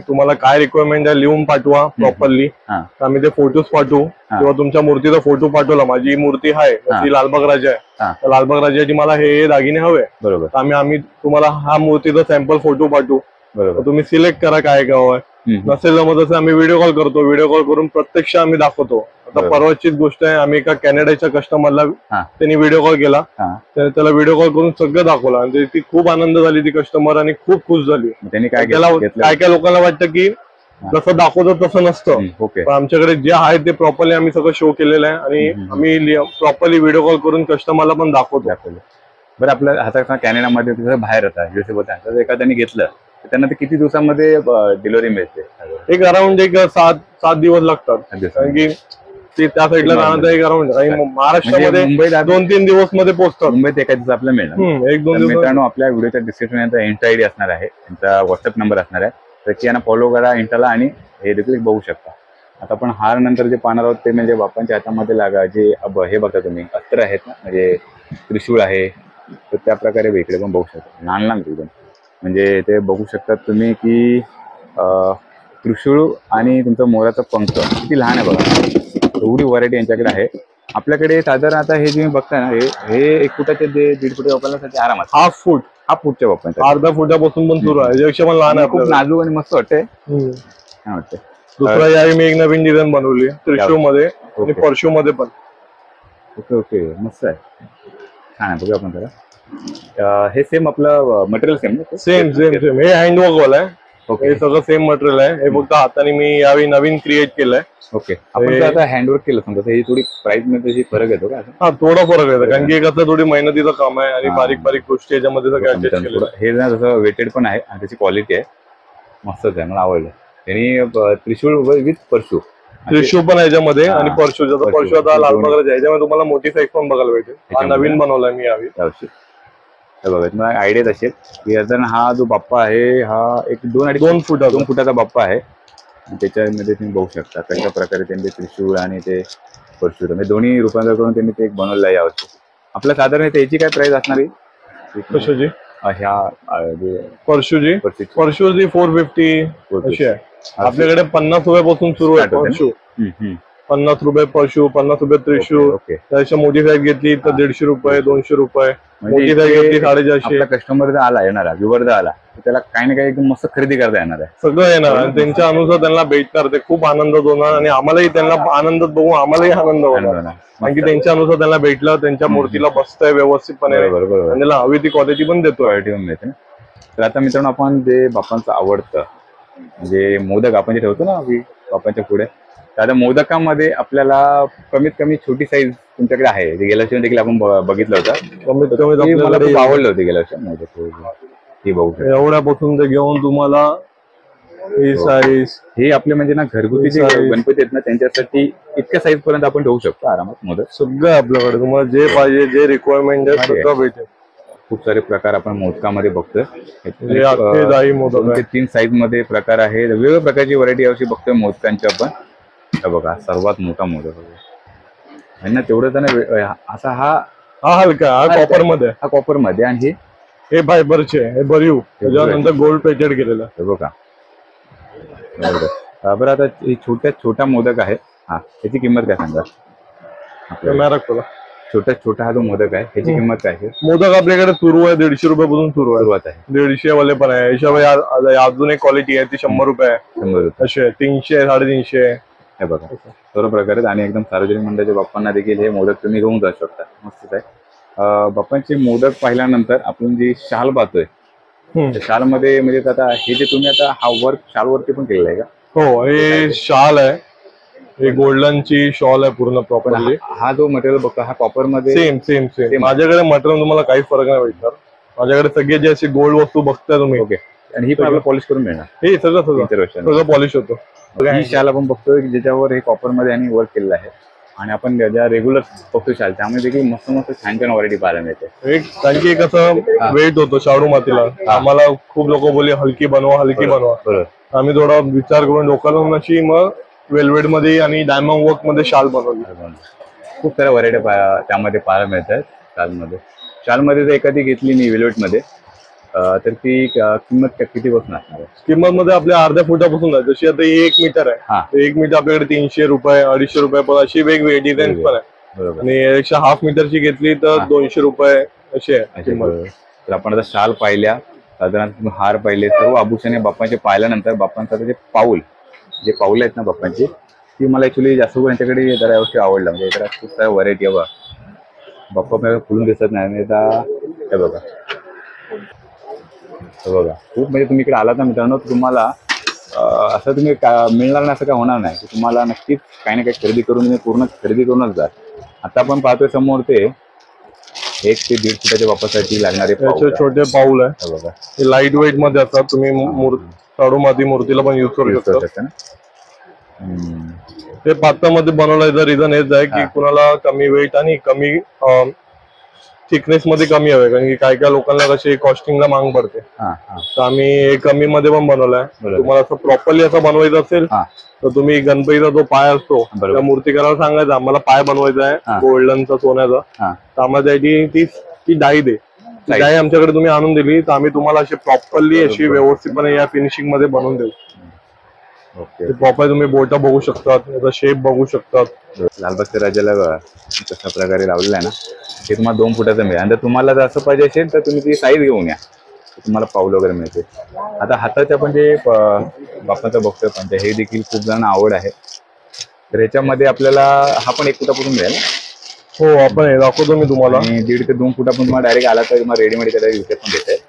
तुम्हाला काय रिक्वायरमेंट आहे लिहून पाठवा प्रॉपरली, आम्ही ते फोटोज पाठवू. किंवा तुमच्या मूर्तीचा फोटो पाठवला, माझी मूर्ती आहे ती लालबाग राजा आहे, लालबाग राजाची मला हे दागिने हवे, बरोबर, आम्ही तुम्हाला हा मूर्तीचा सॅम्पल फोटो पाठवू, बरोबर. तुम्ही सिलेक्ट करा काय काय आहे. नसेल जमत असं आम्ही व्हिडिओ कॉल करतो, व्हिडिओ कॉल करून प्रत्यक्ष आम्ही दाखवतो. आता परवाचीच गोष्ट आहे, आम्ही एका कॅनडाच्या कस्टमरला त्यांनी व्हिडिओ कॉल केला, त्याला व्हिडिओ कॉल करून सगळं दाखवलं आणि ती खूप आनंद झाली ती कस्टमर आणि खूप खुश झाली. त्यांनी काय काय लोकांना वाटतं की जसं दाखवतो तसं नसतं, पण आमच्याकडे जे आहे ते प्रॉपरली आम्ही सगळं शो केलेलं आहे आणि आम्ही प्रॉपरली व्हिडिओ कॉल करून कस्टमरला पण दाखवतो. बरं, आपल्या हातात कॅनडामध्ये बाहेर होता एखाद्याने घेतलं तर त्यांना ते किती दिवसामध्ये डिलिव्हरी मिळते? एक अराउंड एक 7 दिवस लागतात, कारण की ते त्या साईडला राहणार एक अराउंड महाराष्ट्रामध्ये मुंबईत 2-3 दिवस मध्ये पोहोचतात. मुंबईत एका दिवस आपल्याला मिळणार. 1-2 दिवस. मित्रांनो, आपल्या व्हिडिओच्या डिस्क्रिप्शन यांचा इंस्टा आयडी असणार आहे, त्यांचा व्हॉट्सअप नंबर असणार आहे, त्याची यांना फॉलो करा इंस्टाला आणि हे देखील बघू शकता. आता आपण हार नंतर जे पाहणार आहोत ते म्हणजे बाप्पांच्या हातामध्ये लागा जे हे बघा तुम्ही अस्त्र आहेत ना, म्हणजे त्रिशूळ आहे, तर त्या प्रकारे इकडे पण बघू शकता. लहान लहान एकदम म्हणजे ते बघू शकतात तुम्ही की त्रिशूळ आणि तुमचं मोराचं पंख किती लहान आहे बघा. एवढी व्हरायटी यांच्याकडे आहे. आपल्याकडे साधारण आता हे जे बघताय ना, हे 1 फुटाचे 1.5 फुट वापरण्यासाठी आरामात. हाफ फूटच्या बाप्पांचा अर्धा फुटापासून पण सुरू आहे, याच्यापेक्षा पण लहान आहे. खूप नाजूक आणि मस्त वाटतंय. काय वाटतंय? दुसरा यावेळी मी एक नवीन डिझाईन बनवली त्रिशूळ मध्ये आणि परशू मध्ये पण. ओके मस्त आहे, छान आहे. बघूया आपण जरा. हे सेम आपलं मटेरियल सेम हे हँडवर्क वाला आहे. हे सगळं सेम मटेरियल आहे. हे फक्त हाताने मी यावेळी नवीन क्रिएट केलंय. ओके, आपण आता हँडवर्क केलं समजा, ही थोडी प्राइस मध्ये फरक येतो का? हा, थोडा फरक येतो, कारण की कसं थोडी मेहनतीचं काम आहे आणि बारीक बारीक गोष्टी याच्यामध्ये हे ना जसं वेटेड पण आहे आणि त्याची क्वालिटी आहे मस्तच आहे, मला आवडलं. त्यांनी त्रिशूळ विथ परशू, त्रिशूळ पण याच्यामध्ये आणि परशू, जसं परशू आता लालबागला याच्यामध्ये तुम्हाला मोठी साईज पण बघायला भेटेल. हा नवीन बनवलाय मी यावेळी. बघा तुम्हाला आयडिया असेल की हा जो बाप्पा आहे हा 2 फुटाचा बाप्पा आहे. त्याच्यामध्ये तुम्ही बघू शकता कशा प्रकारे त्यांनी त्रिशूळ आणि ते परशू म्हणजे दोन्ही रूपांतर करून त्यांनी ते एक बनवलं आहे यावर्षी. आपल्या साधारण त्याची काय प्राइस असणार आहे? कशाची? ह्या परशूची 450 अशी आहे. आपल्याकडे 50 रुपयापासून सुरू आहे परशू. 50 रुपये परशू, 50 रुपये त्रिशूळ. त्यापेक्षा मोठी साईज घेतली तर 150 रुपये, 200 रुपये. मोठी साईज घेतली 450. कस्टमर जर आला येणार व्ह्यूवर जर आला तर त्याला काही ना काही एकदम मस्त खरेदी करता येणार आहे. सगळं येणार आणि त्यांच्या अनुसार त्यांना भेटणार. ते खूप आनंद होणार आणि आम्हालाही त्यांना आनंदात बघू, आम्हालाही आनंद होणार, कारण की त्यांच्या अनुसार त्यांना भेटलं, त्यांच्या मूर्तीला बसतंय व्यवस्थितपणे आणि त्याला हवी ती क्वालिटी पण देतो. तर आता मित्रांनो, आपण जे बाप्पांचं आवडतं म्हणजे मोदक आपण जे ठेवतो ना बाप्पांच्या पुढे, तर आता मोदकामध्ये आपल्याला कमीत कमी छोटी साईज तुमच्याकडे आहे. गेल्या वर्षी देखील आपण बघितलं होतं. कमीत कमी मला खूप आवडलं होतं गेल्या वर्षी मोदक. ही बघू एवढ्यापासून ते घेऊन तुम्हाला ही साईज, हे आपले म्हणजे ना घरगुती जे गणपती आहेत ना त्यांच्यासाठी इतक्या साईज पर्यंत आपण ठेवू शकतो आरामात मोदक. सगळं आपल्याकडे तुम्हाला जे पाहिजे, जे रिक्वायरमेंट आहे सगळं भेटेल. खूप सारे प्रकार आपण मोदकामध्ये बघतोय. 3 साईज मध्ये प्रकार आहे, वेगवेगळ्या प्रकारची व्हरायटी यावर्षी बघतोय मोदकांची आपण. बघा सर्वात मोठा मोदक आहे ना, तेवढं त्याने असा हा हलका, हा कॉपर मध्ये आणि हे फायबरचे, हे भरीव, त्याच्यानंतर गोल्ड प्लेटेड केलेलं आहे. बघा बरं. आता छोटा मोदक आहे, हा त्याची किंमत काय सांगा? छोटा हा जो मोदक आहे त्याची किंमत काय आहे? मोदक आपल्याकडे सुरू आहे 150 रुपयापासून सुरुवात आहे. 150 वाले पण आहे. याशिवाय अजून एक क्वालिटी आहे ती 100 रुपये आहे. 100 रुपये असे 300, 350. हे बघा सर्व प्रकारे. आणि एकदम सार्वजनिक मंडळाच्या बाप्पांना देखील हे मोदक तुम्ही घेऊन जाऊ शकता. मस्तच आहे. बाप्पांचे मोदक पाहिल्यानंतर आपण जी शाल पाहतोय, शाल मध्ये म्हणजे आता हे जे तुम्ही आता हा वर्क शाल वरती पण केलेलं आहे का? हो, हे शाल आहे, हे गोल्डनची शॉल आहे पूर्ण प्रॉपरली. हा जो मटेरियल बघतो हा कॉपर मध्ये सेम. माझ्याकडे मटेरियल तुम्हाला काहीच फरक नाही भेटणार. माझ्याकडे सगळे जे असे गोल्ड वस्तू बघताय तुम्ही. ओके. आणि ही पण पॉलिश करून मिळणार. हे सगळं पॉलिश होतो. ही शाल आपण बघतोय ज्याच्यावर हे कॉपर मध्ये आणि वर्क केलेलं आहे. आणि आपण ज्या रेग्युलर बघतो शाल त्यामध्ये देखील मस्त छान व्हरायटी पाहायला मिळते. कारण की कसं वेट होतो शाडू मातीला. आम्हाला खूप लोक बोलले हलकी बनवा. आम्ही थोडा विचार करून डोक्याला अशी मग वेल्वेट मध्ये आणि डायमंड वर्क मध्ये शाल बनवली. खूप साऱ्या व्हरायटी त्यामध्ये पाहायला मिळतात. शालमध्ये जर एखादी घेतली मी वेल्वेट मध्ये तर ती किंमत किती बसून असणार? किंमत मध्ये आपल्या अर्ध्या फुटापासून आहे. जशी आता ही 1 मीटर आहे, 1 मीटर आपल्याकडे 300 रुपये, 250 रुपये, पण अशी वेगवेगळी डिझाईन पण आहे. आणि 1.5 मीटरची घेतली तर 200 रुपये अशी आहे. तर आपण आता शाल पाहिल्या, साधारण हार पाहिले, सर्व आभूषणे बाप्पांचे पाहिल्यानंतर बाप्पांचं जे पाऊल आहेत ना बाप्पांची, ती मला ऍक्च्युली जास्त करून यांच्याकडे जरा यावर्षी आवडलं. म्हणजे जरा खूप साऱ्या व्हरायटी आहे. बाप्पा आपल्याला खुलून दिसत नाही. हे बघा खूप म्हणजे तुम्ही इकडे आलात ना मित्रांनो, तुम्हाला असं तुम्ही मिळणार नाही असं काय होणार नाही. तुम्हाला नक्कीच काही ना काही खरेदी करून तुम्ही पूर्ण खरेदी करूनच जा. आता आपण पाहतोय समोर ते 1 ते 1.5 फुटाच्या वापरासाठी लागणारे याचे छोटे पाऊल आहे बघा. हे लाईट वेट मध्ये असतात. तुम्ही शाडू माती मूर्तीला पण युज करू शकता. ते पातळ मध्ये बनवल्याचं रिझन हेच आहे की कुणाला कमी वेट आणि कमी थिकनेस मध्ये कमी हवे, कारण की काय काय लोकांना कशी कॉस्टिंगला मागणी पडते. तर आम्ही हे कमी मध्ये पण बनवलाय. तुम्हाला असं प्रॉपरली असं बनवायचं असेल तर तुम्ही गणपतीचा जो पाय असतो त्या मूर्तिकाराला सांगायचा आम्हाला पाय बनवायचा आहे गोल्डनचा, सोन्याचा, तर आम्हाला ती डाई दे. ती डाई आमच्याकडे तुम्ही आणून दिली तर आम्ही तुम्हाला अशी प्रॉपरली अशी व्यवस्थितपणे या फिनिशिंग मध्ये बनवून देऊ. प्रॉपर तुम्ही बोटा बघू शकतात, त्याचा शेप बघू शकतात. लालबागच्या राजाला कशा प्रकारे लावलेला आहे ना ते तुम्हाला 2 फुटाचं मिळेल. आणि जर तुम्हाला जर असं पाहिजे असेल तर तुम्ही ती साईज घेऊन या, तुम्हाला पाऊल वगैरे मिळते. आता हाताच्या पण जे बाप्पाचं बघतोय पण हे देखील खूप जण आवड आहे. तर ह्याच्यामध्ये आपल्याला हा पण 1 फुटापासून मिळेल. हो आपण हे दाखवतो मी तुम्हाला. आणि 1.5 ते 2 फुटापासून तुम्हाला डायरेक्ट आला तर तुम्हाला रेडीमेड त्याला विकत पण देते.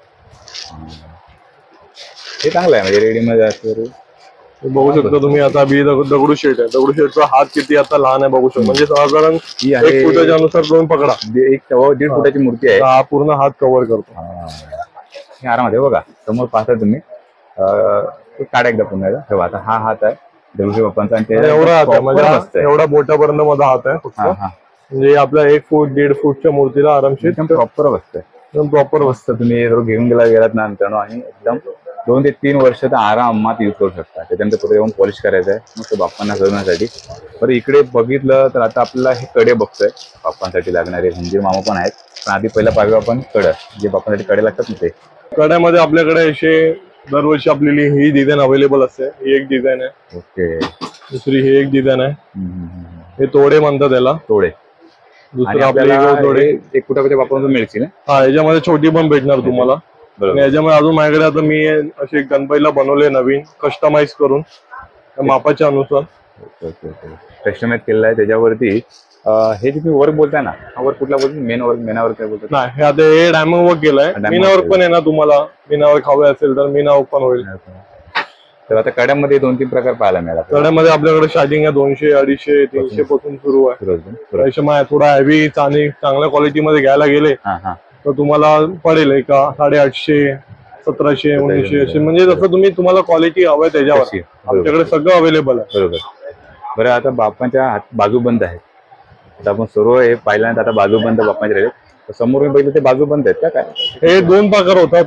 हे चांगलं आहे म्हणजे रेडीमेड असं बघू शकता तुम्ही. आता दगडूशेठ आहे. दगडूशेठचा हात किती आता लहान आहे बघू शकता. म्हणजे साधारण 1 फुटाच्या अनुसार तुम्ही पकडा 1.5 फुटाची मूर्ती आहे. हा पूर्ण हात कव्हर करतो. हे आरामात आहे बघा. समोर पाहता तुम्ही काढा एकदा पुन्हा ठेवा. आता हा हात आहे दगडूशेठ बाप्पांचा आणि एवढा हात आहे म्हणजे एवढा बोटापर्यंत माझा हात आहे फक्त. म्हणजे आपल्या 1 फूट 1.5 फूटच्या मूर्तीला आरामशीर प्रॉपर बसतंय. एकदम प्रॉपर बसतं. तुम्ही घेऊन गेलात ना मित्रांनो आणि एकदम 2 ते 3 वर्ष तर आरामात यूज करू शकता. त्याच्यानंतर पुढे येऊन पॉलिश करायचं आहे मस्त बाप्पांना सजवण्यासाठी. बरं इकडे बघितलं तर आता आपल्याला हे कडे बघतोय बाप्पांसाठी लागणारे. हुंदीर मामा पण आहेत. पण आधी पहिला पाहिजे आपण कडं जे बाप्पांसाठी कडे लागतात ना ते. कड्यामध्ये आपल्याकडे असे दरवर्षी आपल्याला ही डिझाईन अवेलेबल असते. ही एक डिझाईन आहे. ओके. दुसरी ही एक डिझाइन आहे. हे तोडे म्हणतात त्याला. तोडे. दुसरं आपल्याला तोडे 1 फुटाच्या वापरून मिळतील. हा याच्यामध्ये छोटी पण भेटणार तुम्हाला. आणि याच्यामध्ये अजून माझ्याकडे आता मी असे गणपतीला बनवले नवीन कस्टमाइज करून मापाच्या अनुसार. कस्टमाइज केलेलं आहे. त्याच्यावरती हे जे तुम्ही वर्क बोलताय ना हा वर्क कुठला बोलतो? मेन वर्क काय बोलतात? नाही हे आता हे डायमंड वर्क केलंय. मीना वर्क पण आहे ना तुम्हाला मीना वर्क हवे असेल तर मीना वर्क पण होईल. तर आता कड्यामध्ये 2-3 प्रकार पाहायला मिळाला. कड्यामध्ये आपल्याकडे स्टार्टिंग आहे 200, 250, 300 पासून सुरू आहे. त्याच्यामुळे थोडा हेवी आणि चांगल्या क्वालिटीमध्ये घ्यायला गेले तर तुम्हाला पडेल का 850, 1700, 1900 असे. म्हणजे जसं तुम्हाला क्वालिटी हवंय त्याच्यावर आमच्याकडे सगळं अवेलेबल आहे. बरोबर. बरं आता बाप्पांच्या बाजूबंद आहे. आता आपण सर्व हे पाहिल्यानंतर आता बाजूबंद बाप्पांचे राहिले. समोर मी बघितलं ते बाजूबंद आहेत का काय? हे 2 प्रकार होतात.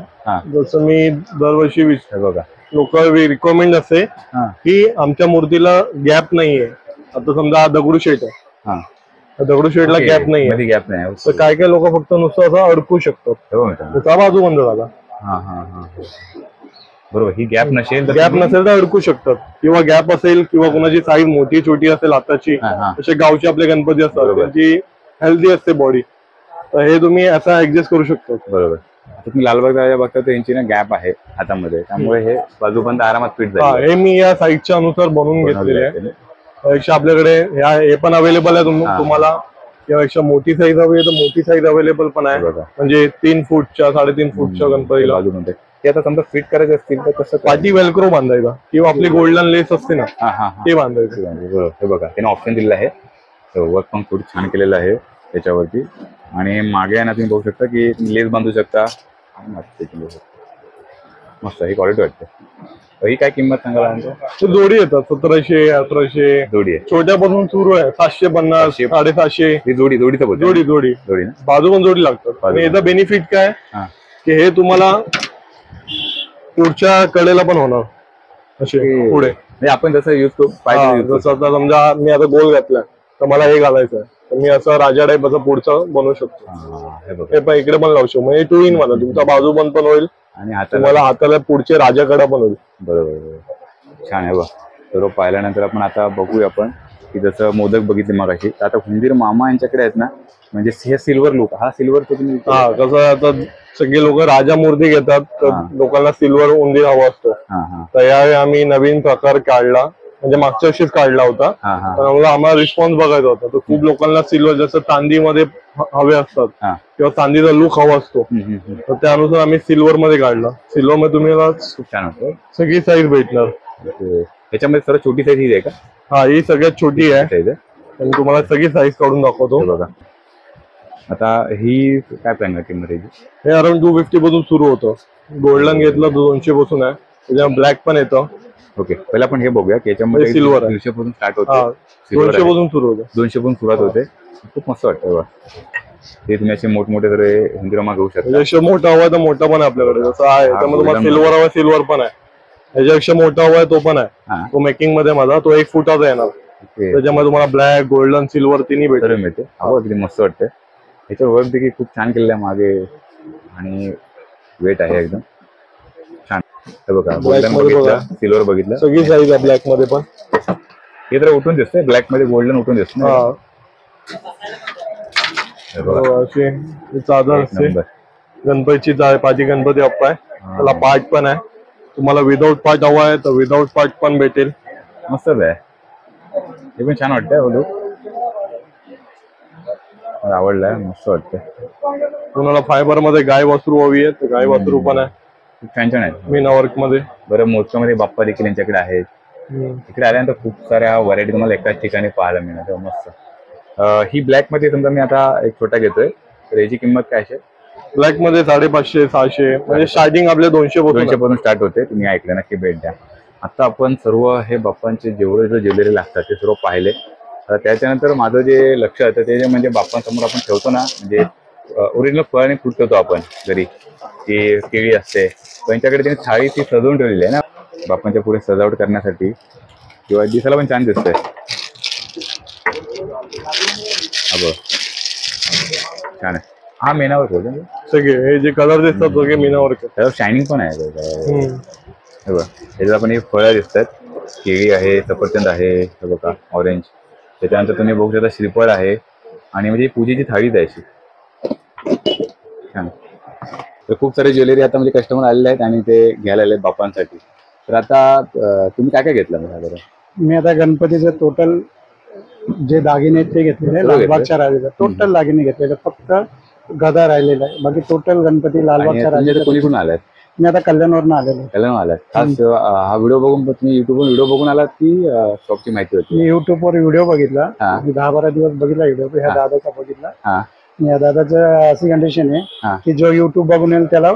जसं मी दरवर्षी बघा लोक रिकमेंड असते की आमच्या मूर्तीला गॅप नाहीये. आता समजा दगडूशेठ आहे. दगडूशेठला गॅप नाही. गॅप नाही तर काय काय लोक फक्त नुसतं असं अडकू शकतात. त्याचा बाजूबंद झाला. बरोबर. ही गॅप नसेल तर अडकू शकतात. किंवा गॅप असेल किंवा कोणाची साईज मोठी छोटी असेल हाताची. असे गावचे आपले गणपती असतात त्यांची हेल्दी असते बॉडी. तर हे तुम्ही असं ऍडजस्ट करू शकता. बरोबर. तुम्ही लालबाग राजा बघता त्यांची ना गॅप आहे हातामध्ये त्यामुळे हे बाजूबंद आरामात फिट जाईल. हे मी या साईजच्या अनुसार बनवून घेतलेले आहे. यापेक्षा आपल्याकडे हे पण अवेलेबल आहे तुम्हाला. यापेक्षा मोठी साईज हवी आहे तर मोठी साईज अवेलेबल पण आहे. म्हणजे 3 फूटच्या 3.5 फूटच्या गणपतीला बाजूमध्ये. ते आता समजा फिट करायचे असतील तर कसं पाठी वेलक्रो बांधायचा किंवा आपली गोल्डन लेस असते ना ते बांधायचं. बरोबर. हे बघा त्याने ऑप्शन दिलेलं आहे. वर्क पण खूप छान केलेलं आहे त्याच्यावरती. आणि मागे आहे ना तुम्ही बघू शकता की लेस बांधू शकता. मस्त ही क्वालिटी वाटते. ही काय किंमत सांगायला? जोडी येतात 1700, 1800 जोडी आहे. छोट्यापासून सुरू आहे 750, 750. ही जोडी जोडी बाजू पण जोडी लागतात. आणि याचा बेनिफिट काय की हे तुम्हाला पुढच्या कडेला पण होणार असे पुढे. आपण जसं युज करू जसं आता समजा मी आता गोल घातला तर मला हे घालायचं आहे तर मी असं राजा टाईप असं पुढचं बनवू शकतो. हे पण इकडे पण लावू शकतो. म्हणजे 2 in 1. तुमचा बाजू बंद पण होईल आणि तुम्हाला हाताला पुढचे राजाकडे पण होईल. बरोबर. छान आहे बघ. सर्व पाहिल्यानंतर आपण आता बघूया आपण की जसं मोदक बघितले मगाशी तर आता हुंदीर मामा यांच्याकडे आहेत ना म्हणजे हे सिल्वर लुक. हा सिल्वर तो तुम्ही कसं आता सगळे लोक राजा मूर्ती घेतात तर लोकांना सिल्वर उंदीर हवा असतो. तर यावेळी आम्ही नवीन प्रकार काढला. म्हणजे मागच्या वर्षीच काढला होता. तर आम्हाला रिस्पॉन्स बघायचा होता. तर खूप लोकांना सिल्वर जसं चांदीमध्ये हवे असतात किंवा चांदीचा लुक हवा असतो तर त्यानुसार आम्ही सिल्वर मध्ये काढला. सिल्वर मध्ये तुम्ही खूप छान होतं. सगळी साईज भेटणार. त्याच्यामध्ये सर्वात छोटी साईज ही आहे का? ही सगळ्यात छोटी आहे. आणि तुम्हाला सगळी साईज काढून दाखवतो. बघा आता ही काय प्लॅन आहे किंमत याची? हे अराउंड 250 पासून सुरू होतं. गोल्डन घेतलं 200 पासून आहे, त्याच्या ब्लॅक पण येतं. ओके, पहिला आपण हे बघूया की याच्यामध्ये सिल्वर 200 पासून स्टार्ट होते, 200 पासून सुरू होतं. 200 पासून सुरुवात होते. खूप मस्त वाटतं बघा. हे तुम्ही असे मोठमोठे जर हिंदीरामा घेऊ शकता. याच्यापेक्षा मोठा हवा तर मोठा पण आहे आपल्याकडे, जसं आहे त्यामध्ये तुम्हाला सिल्वर हवा सिल्वर पण आहे, याच्यापेक्षा मोठा हवा आहे तो पण आहे. तो मेकिंग मध्ये माझा तो 1 फुटाचा येणार. त्याच्यामध्ये तुम्हाला ब्लॅक गोल्डन सिल्वर तिन्ही मिळते. अगदी मस्त वाटतं. याच्यावर वर्क देखील खूप छान केलेलं आहे मागे आणि वेट आहे एकदम छान. हे बघा, गोल्डन बघितलं, सिल्वर बघितलं, सगळी साईज आहे ब्लॅक मध्ये पण. हे तर उठून दिसतंय, ब्लॅक मध्ये गोल्डन उठून दिसत. चादर असते गणपतीची, पाठी गणपती बाप्पा आहे, त्याला पाठ पण आहे. तुम्हाला विदाऊट पार्ट हवा आहे तर विदाऊट पार्ट पण भेटेल. मस्तच आहे, हे पण छान वाटतंय. बोलू मला आवडलाय, मस्त वाटतंय. कुणाला फायबर मध्ये गाय वासरू हवी आहे तर गाय वासरू पण आहे, खूप छान छान आहे मीना वर्क मध्ये. बरं, मोजकामध्ये बाप्पा देखील यांच्याकडे आहेत. इकडे आल्यानंतर खूप साऱ्या व्हरायटी तुम्हाला एकाच ठिकाणी पाहायला मिळणार. मस्त. ही ब्लॅक मध्ये समजा मी आता एक छोटा घेतोय तर याची किंमत काय असेल? ब्लॅक मध्ये 550 600 म्हणजे स्टार्टिंग आपले 200 पासून स्टार्ट होते. तुम्ही ऐकलं नक्की भेट द्या. आता आपण सर्व हे बाप्पांचे जेवढे जो ज्वेलरी लागतात ते सर्व पाहिले. त्याच्यानंतर माझं जे लक्ष होतं ते म्हणजे बाप्पांसमोर आपण ठेवतो ना, म्हणजे ओरिजिनल फळ आणि फ्रूट ठेवतो आपण घरी, ती केळी असते, त्यांच्याकडे त्यांनी थाळी ती सजवून ठेवलेली आहे ना बाप्पांच्या पुढे सजावट करण्यासाठी, किंवा दिसायला पण छान दिसतंय. छान आहे. हा मीनावर सगळे हे जे कलर दिसतात सगळे मीनावर, त्यावर शायनिंग पण आहे. त्याच्यात आपण हे फळं दिसतात, केळी आहे, सफरचंद आहे, बघा ऑरेंज. त्याच्यानंतर तुम्ही बघू शकता श्रीफळ आहे आणि म्हणजे पूजेची थाळीच आहे अशी छान. तर खूप सारे ज्वेलरी आता म्हणजे कस्टमर आलेले आहेत आणि ते घ्यायला आले बाप्पांसाठी. तर आता तुम्ही काय काय घेतलं मला? मी आता गणपतीचे टोटल जे दागिने आहेत ते घेतलेले, लालबागच्या राजाचे टोटल दागिने घेतलेले, फक्त गदा राहिलेला आहे, बाकी टोटल गणपती लालबागच्या राजाचे. कोणी आलात? मी आता कल्याणवरून आलेलो. कल्याण आलात? खास हा व्हिडिओ बघून तुम्ही युट्यूबवर व्हिडिओ बघून आलात की शॉपची माहिती होती? मी युट्यूबवर व्हिडिओ बघितला, मी 10-12 दिवस बघितला व्हिडिओ, ह्या दादाचा बघितला. या दादाचं अशी कंडिशन आहे की जो युट्यूब बघून येईल त्याला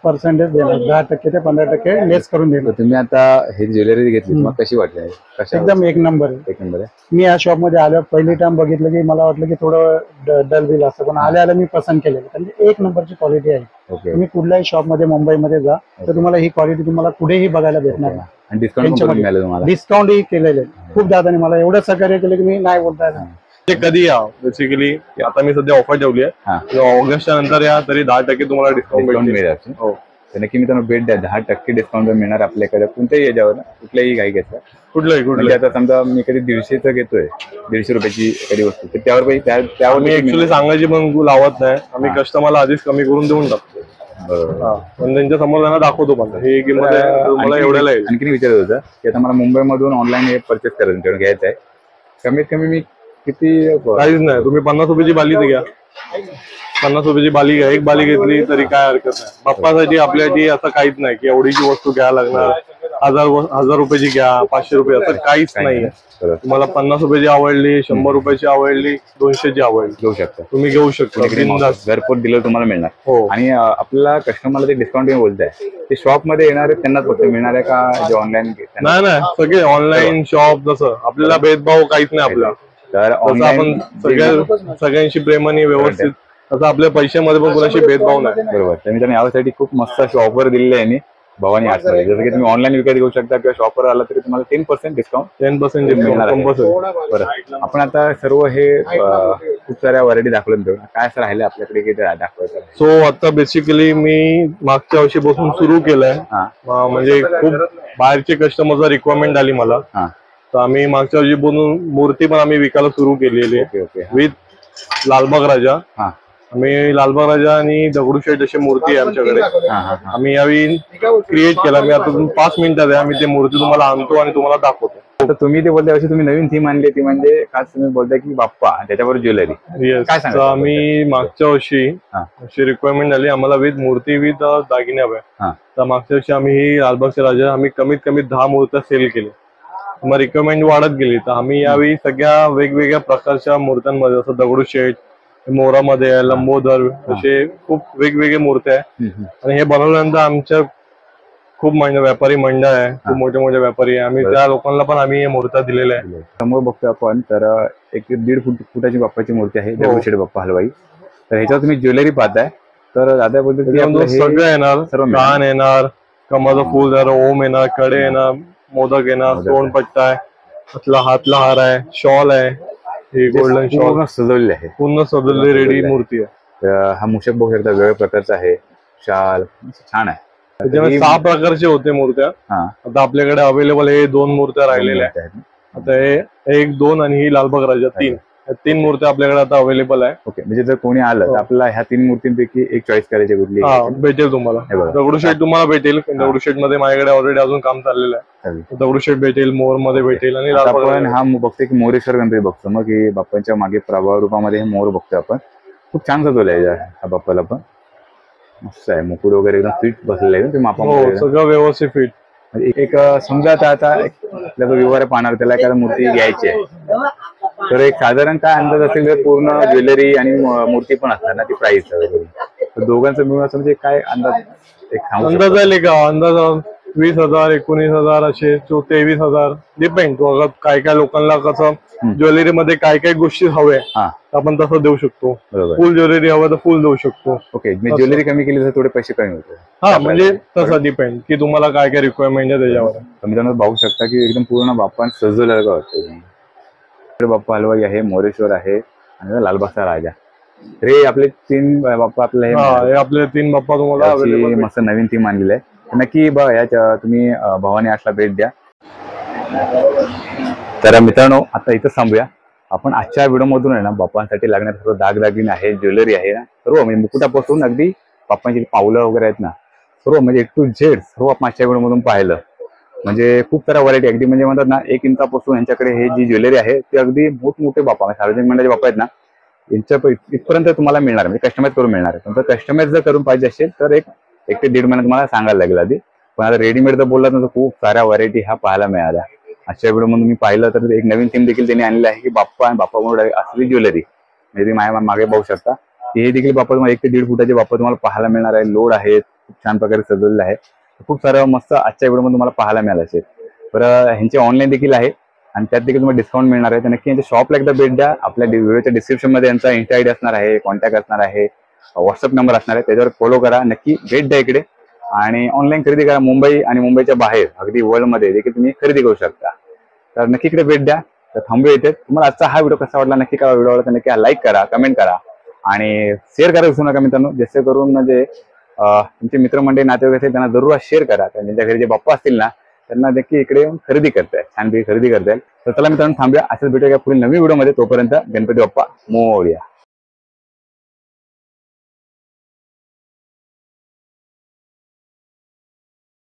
पर्सेंटेज देणार, 10% ते 15% लेस करून देणार. तुम्ही आता हे ज्वेलरी घेतली, मग कशी वाटली? एकदम एक नंबर आहे. एक नंबर आहे. मी या शॉप मध्ये आलो, पहिली टाइम बघितलं की मला वाटलं की थोडं डल बिल असतं, पण आल्या मी पसंत केलेलं, म्हणजे एक नंबरची क्वालिटी आहे. तुम्ही कुठल्याही शॉप मध्ये मुंबईमध्ये जा तर तुम्हाला ही क्वालिटी तुम्हाला कुठेही बघायला भेटणार नाही. डिस्काउंट ही केलेले खूप दादाने मला एवढं सहकार्य केलं की मी नाही बोलता. ते कधी या, बेसिकली आता मी सध्या ऑफर ठेवली आहे, ऑगस्टच्या नंतर या तरी 10% तुम्हाला डिस्काउंट मिळेल. हो, नक्की मित्रांनो भेट द्या. 10% डिस्काउंट मिळणार आपल्याकडे कुठल्याही याच्यावर, कुठल्याही काही घेतलं, कुठलंही. आता समजा मी कधी 150चं घेतोय, 150 रुपयाची एखादी वस्तू, तर त्यावर मी ऍक्च्युअली सांगायची पण लावत नाही, आम्ही कस्टमरला आधीच कमी करून देऊन टाकतो. पण त्यांच्या समोर त्यांना दाखवतो पण ही किंमत मला एवढ्याला येईल. आणखी विचारत होतं की आता मला मुंबईमधून ऑनलाईन हे परचेस करायचं, घ्यायचं आहे, कमीत कमी मी किती? काहीच नाही, तुम्ही 50 रुपयाची बाली घ्या, 50 रुपयाची बाली घ्या, एक बाली घेतली तरी काय हरकत नाही. बाप्पासाठी आपल्यासाठी असं काहीच नाही की एवढीची वस्तू घ्यायला लागणार, 1000 रुपयाची घ्या, 500 रुपये, असं काहीच नाही. तुम्हाला 50 रुपयाची आवडली, 100 रुपयाची आवडली, 200ची आवडली, घेऊ शकता, तुम्ही घेऊ शकता. घरपोच दिलं तुम्हाला मिळणार. हो, आणि आपल्याला कस्टमरला ते डिस्काउंट बोलताय ते शॉप मध्ये येणार आहे त्यांनाच फक्त मिळणार आहे का जे ऑनलाईन? नाही, सगळे ऑनलाईन शॉप, जसं आपल्याला भेदभाव काहीच नाही आपला. तर आपण सगळ्यांशी प्रेमाने व्यवस्थित, असं आपल्या पैशामध्ये पण कोणाशी भेदभाव नाही. बरोबर. तर मित्रांनो यासाठी खूप मस्त अशी ऑफर दिलेली आहे मी भवानी आर्ट्स मध्ये. जसं की तुम्ही ऑनलाईन विकत घेऊ शकता किंवा शॉपवर आला तरी तुम्हाला 10% डिस्काउंट मिळणार आहे. बरं, आपण आता सर्व हे खूप साऱ्या व्हरायटी दाखवल्या, काय असं राहिलं आपल्याकडे की दाखवायचं? सो आता बेसिकली मी मागच्या वर्षीपासून सुरू केलंय, म्हणजे खूप बाहेरचे कस्टमरचा रिक्वायरमेंट आली मला, तर आम्ही मागच्या वर्षी बनवून मूर्ती पण आम्ही विकायला सुरू केलेली विथ लालबाग राजा. आम्ही लालबाग राजा आणि दगडूशेठ अशी मूर्ती आहे आमच्याकडे, आम्ही यावेळी क्रिएट केला. मी आता 5 मिनिटात आहे, आम्ही ते मूर्ती तुम्हाला आणतो आणि तुम्हाला दाखवतो. तर तुम्ही ते बोलताय अशी तुम्ही नवीन थीम आणली, ती म्हणजे खास तुम्ही बोलताय की बाप्पा त्याच्यावर ज्वेलरी. काय सांगा? आम्ही मागच्या वर्षी अशी रिक्वायरमेंट आली आम्हाला विथ मूर्ती विथ दागिने हव्या, तर मागच्या वर्षी आम्ही ही लालबागचे राजा आम्ही कमीत कमी 10 मूर्त्या सेल केल्या. मग रिक्वायरमेंट वाढत गेली, तर आम्ही यावेळी सगळ्या वेगवेगळ्या प्रकारच्या मूर्त्यांमध्ये, जसं दगडूशेठ, मोरामध्ये आहे, लंबोदर, असे खूप वेगवेगळे मूर्त्या आहे. आणि हे बनवल्यानंतर आमच्या खूप व्यापारी मंडळ आहे, खूप मोठे मोठे व्यापारी आहे, आम्ही त्या लोकांना पण आम्ही हे मूर्त्या दिलेल्या आहे. समोर बघतो आपण तर 1-1.5 फुटाची बाप्पाची मूर्ती आहे, दगडूशेठ बाप्पा हलवाई. तर ह्याच्यावर तुम्ही ज्वेलरी पाहताय. तर दादा बोलतो सगळं येणार, कान येणार, कमळाचं फुल येणार, ओम येणार, कडे येणार, मोदक येणार, सोनपट्टा आहे, हातला हार आहे, शॉल आहे, हे गोल्डन शॉल सजवलेले आहे, पूर्ण सजवलेली रेडी मूर्ती आहे. हा मूषक बघू शकता वेगळ्या प्रकारचा आहे, शाल छान आहे. त्याच्यामध्ये 6 प्रकारचे होते मूर्त्या. आता आपल्याकडे अवेलेबल हे 2 मूर्त्या राहिलेल्या आहेत. आता हे 1, 2 आणि ही लालबाग राजा 3 मूर्त्या आपल्याकडे आता अवेलेबल आहे. ओके, म्हणजे जर कोणी आलं तर आपल्याला ह्या 3 मूर्तींपैकी एक चॉईस करायची कुठली भेटेल तुम्हाला. दगडूशेठ तुम्हाला भेटेल, दगडूशेठ मध्ये माझ्याकडे ऑलरेडी अजून काम चाललेलं आहे. दगडूशेठ भेटेल, मोर मध्ये भेटेल आणि आपण हा बघतोय की मोरेश्वर गणपती बघतो मग की बाप्पांच्या मागे प्रभाव रूपामध्ये हे मोर बघतोय आपण. खूप छान सजवलंय हा बाप्पाला पण, मस्त आहे. मुकुट वगैरे एकदम फिट बसलेलं आहे ते मापामध्ये, सगळं व्यवस्थित फिट. एक समजा आता आपला जो व्यवहार पाहणार त्याला एखादा मूर्ती घ्यायची आहे तर एक साधारण काय अंदाज असेल तर पूर्ण ज्वेलरी आणि मूर्ती पण असणार ना ती प्राइस वगैरे, तर दोघांचं मिळून असं म्हणजे काय अंदाज एक अंदाज आहे का? अंदाज 20,000, 19,000 असे 23,000 डिपेंड. काय काय लोकांना कसं ज्वेलरी मध्ये काय काय गोष्टी हवे आपण तसं देऊ शकतो. फुल ज्वेलरी हवं तर फुल देऊ शकतो. ओके, ज्वेलरी कमी केली तर थोडे पैसे कमी होते. म्हणजे तसं डिपेंड की तुम्हाला काय काय रिक्वायरमेंट आहे त्याच्यावर. मित्रांनो बघू शकता की एकदम पूर्ण बाप्पा सजवलेलं वाटतं. बाप्पा हलवाई आहे, मोरेश्वर आहे आणि लालबागचा राजा. हे आपले 3 बाप्पा आपले 3 बाप्पा तुम्हाला मस्त नवीन थीम आणलेलं आहे. नक्की याच्या तुम्ही भवानी आर्ट्सला भेट द्या. तर मित्रांनो आता इथं थांबूया. आपण आजच्या व्हिडिओमधून आहे ना बाप्पांसाठी लागणारे सर्व दागदागिने आहे, ज्वेलरी आहे ना, सर्व म्हणजे मुकुटापासून अगदी बाप्पांची पावलं वगैरे आहेत ना, सर्व म्हणजे A to Z सर्व आपण आजच्या व्हिडिओमधून पाहिलं. म्हणजे खूप साऱ्या व्हरायटी अगदी म्हणजे म्हणतात ना 1 इंचापासून यांच्याकडे हे जी ज्वेलरी आहे ते अगदी मोठमोठे बाप्पा सार्वजनिक मंडळाचे बाप्पा आहेत ना यांच्या इथपर्यंत तुम्हाला मिळणार, म्हणजे कस्टमाइज करून मिळणार आहे. पण कस्टमाइज जर करून पाहिजे असेल तर 1 ते 1.5 महिना तुम्हाला सांगायला लागेल आधी. पण आता रेडीमेड जर बोलला तर खूप साऱ्या व्हरायटी ह्या पाहायला मिळाल्या. आजच्या व्हिडिओमध्ये मी पाहिलं तर एक नवीन थीम देखील त्यांनी आणलेली आहे की बाप्पा आणि बाप्पा म्हणून असली ज्वेलरी म्हणजे माझ्या मागे बघू शकता. हे देखील बाप्पा तुम्हाला 1 ते 1.5 फुटाचे बाप्पा तुम्हाला पाहायला मिळणार आहे. लोड आहेत, खूप छान प्रकारे सजवलेलं आहे. खूप सारं मस्त आजच्या व्हिडिओमध्ये तुम्हाला पाहायला मिळालं असेल. बरं, ह्यांचे ऑनलाईन देखील आहे आणि त्यात देखील तुम्हाला डिस्काउंट मिळणार आहे. तर नक्की यांच्या शॉपला एकदा भेट द्या. आपल्या व्हिडिओच्या डिस्क्रिप्शन मध्ये यांचा इन्स्टा आयडी असणार आहे, कॉन्टॅक्ट असणार आहे, व्हॉट्सअप नंबर असणार आहे, त्याच्यावर फॉलो करा. नक्की भेट द्या इकडे आणि ऑनलाईन खरेदी करा. मुंबई आणि मुंबईच्या बाहेर अगदी वर्ल्ड मध्ये देखील तुम्ही खरेदी करू शकता. तर नक्की इकडे भेट द्या. तर थांबू येते. तुम्हाला आजचा हा व्हिडिओ कसा वाटला नक्की करा. व्हिडिओ आवडला तर नक्की लाईक करा, कमेंट करा आणि शेअर करा विसरू नका मित्रांनो. जसे करून म्हणजे तुमचे मित्रमंडळी नातेवाईक असेल त्यांना जरूर शेअर करा. त्यांच्या घरी जे बाप्पा असतील ना त्यांना नक्की इकडे खरेदी करताय, छानपैकी खरेदी करताय. तर चला मित्रांनो थांबूया. असंच भेटूया पुढील नवीन व्हिडिओमध्ये. तोपर्यंत गणपती बाप्पा मोरया.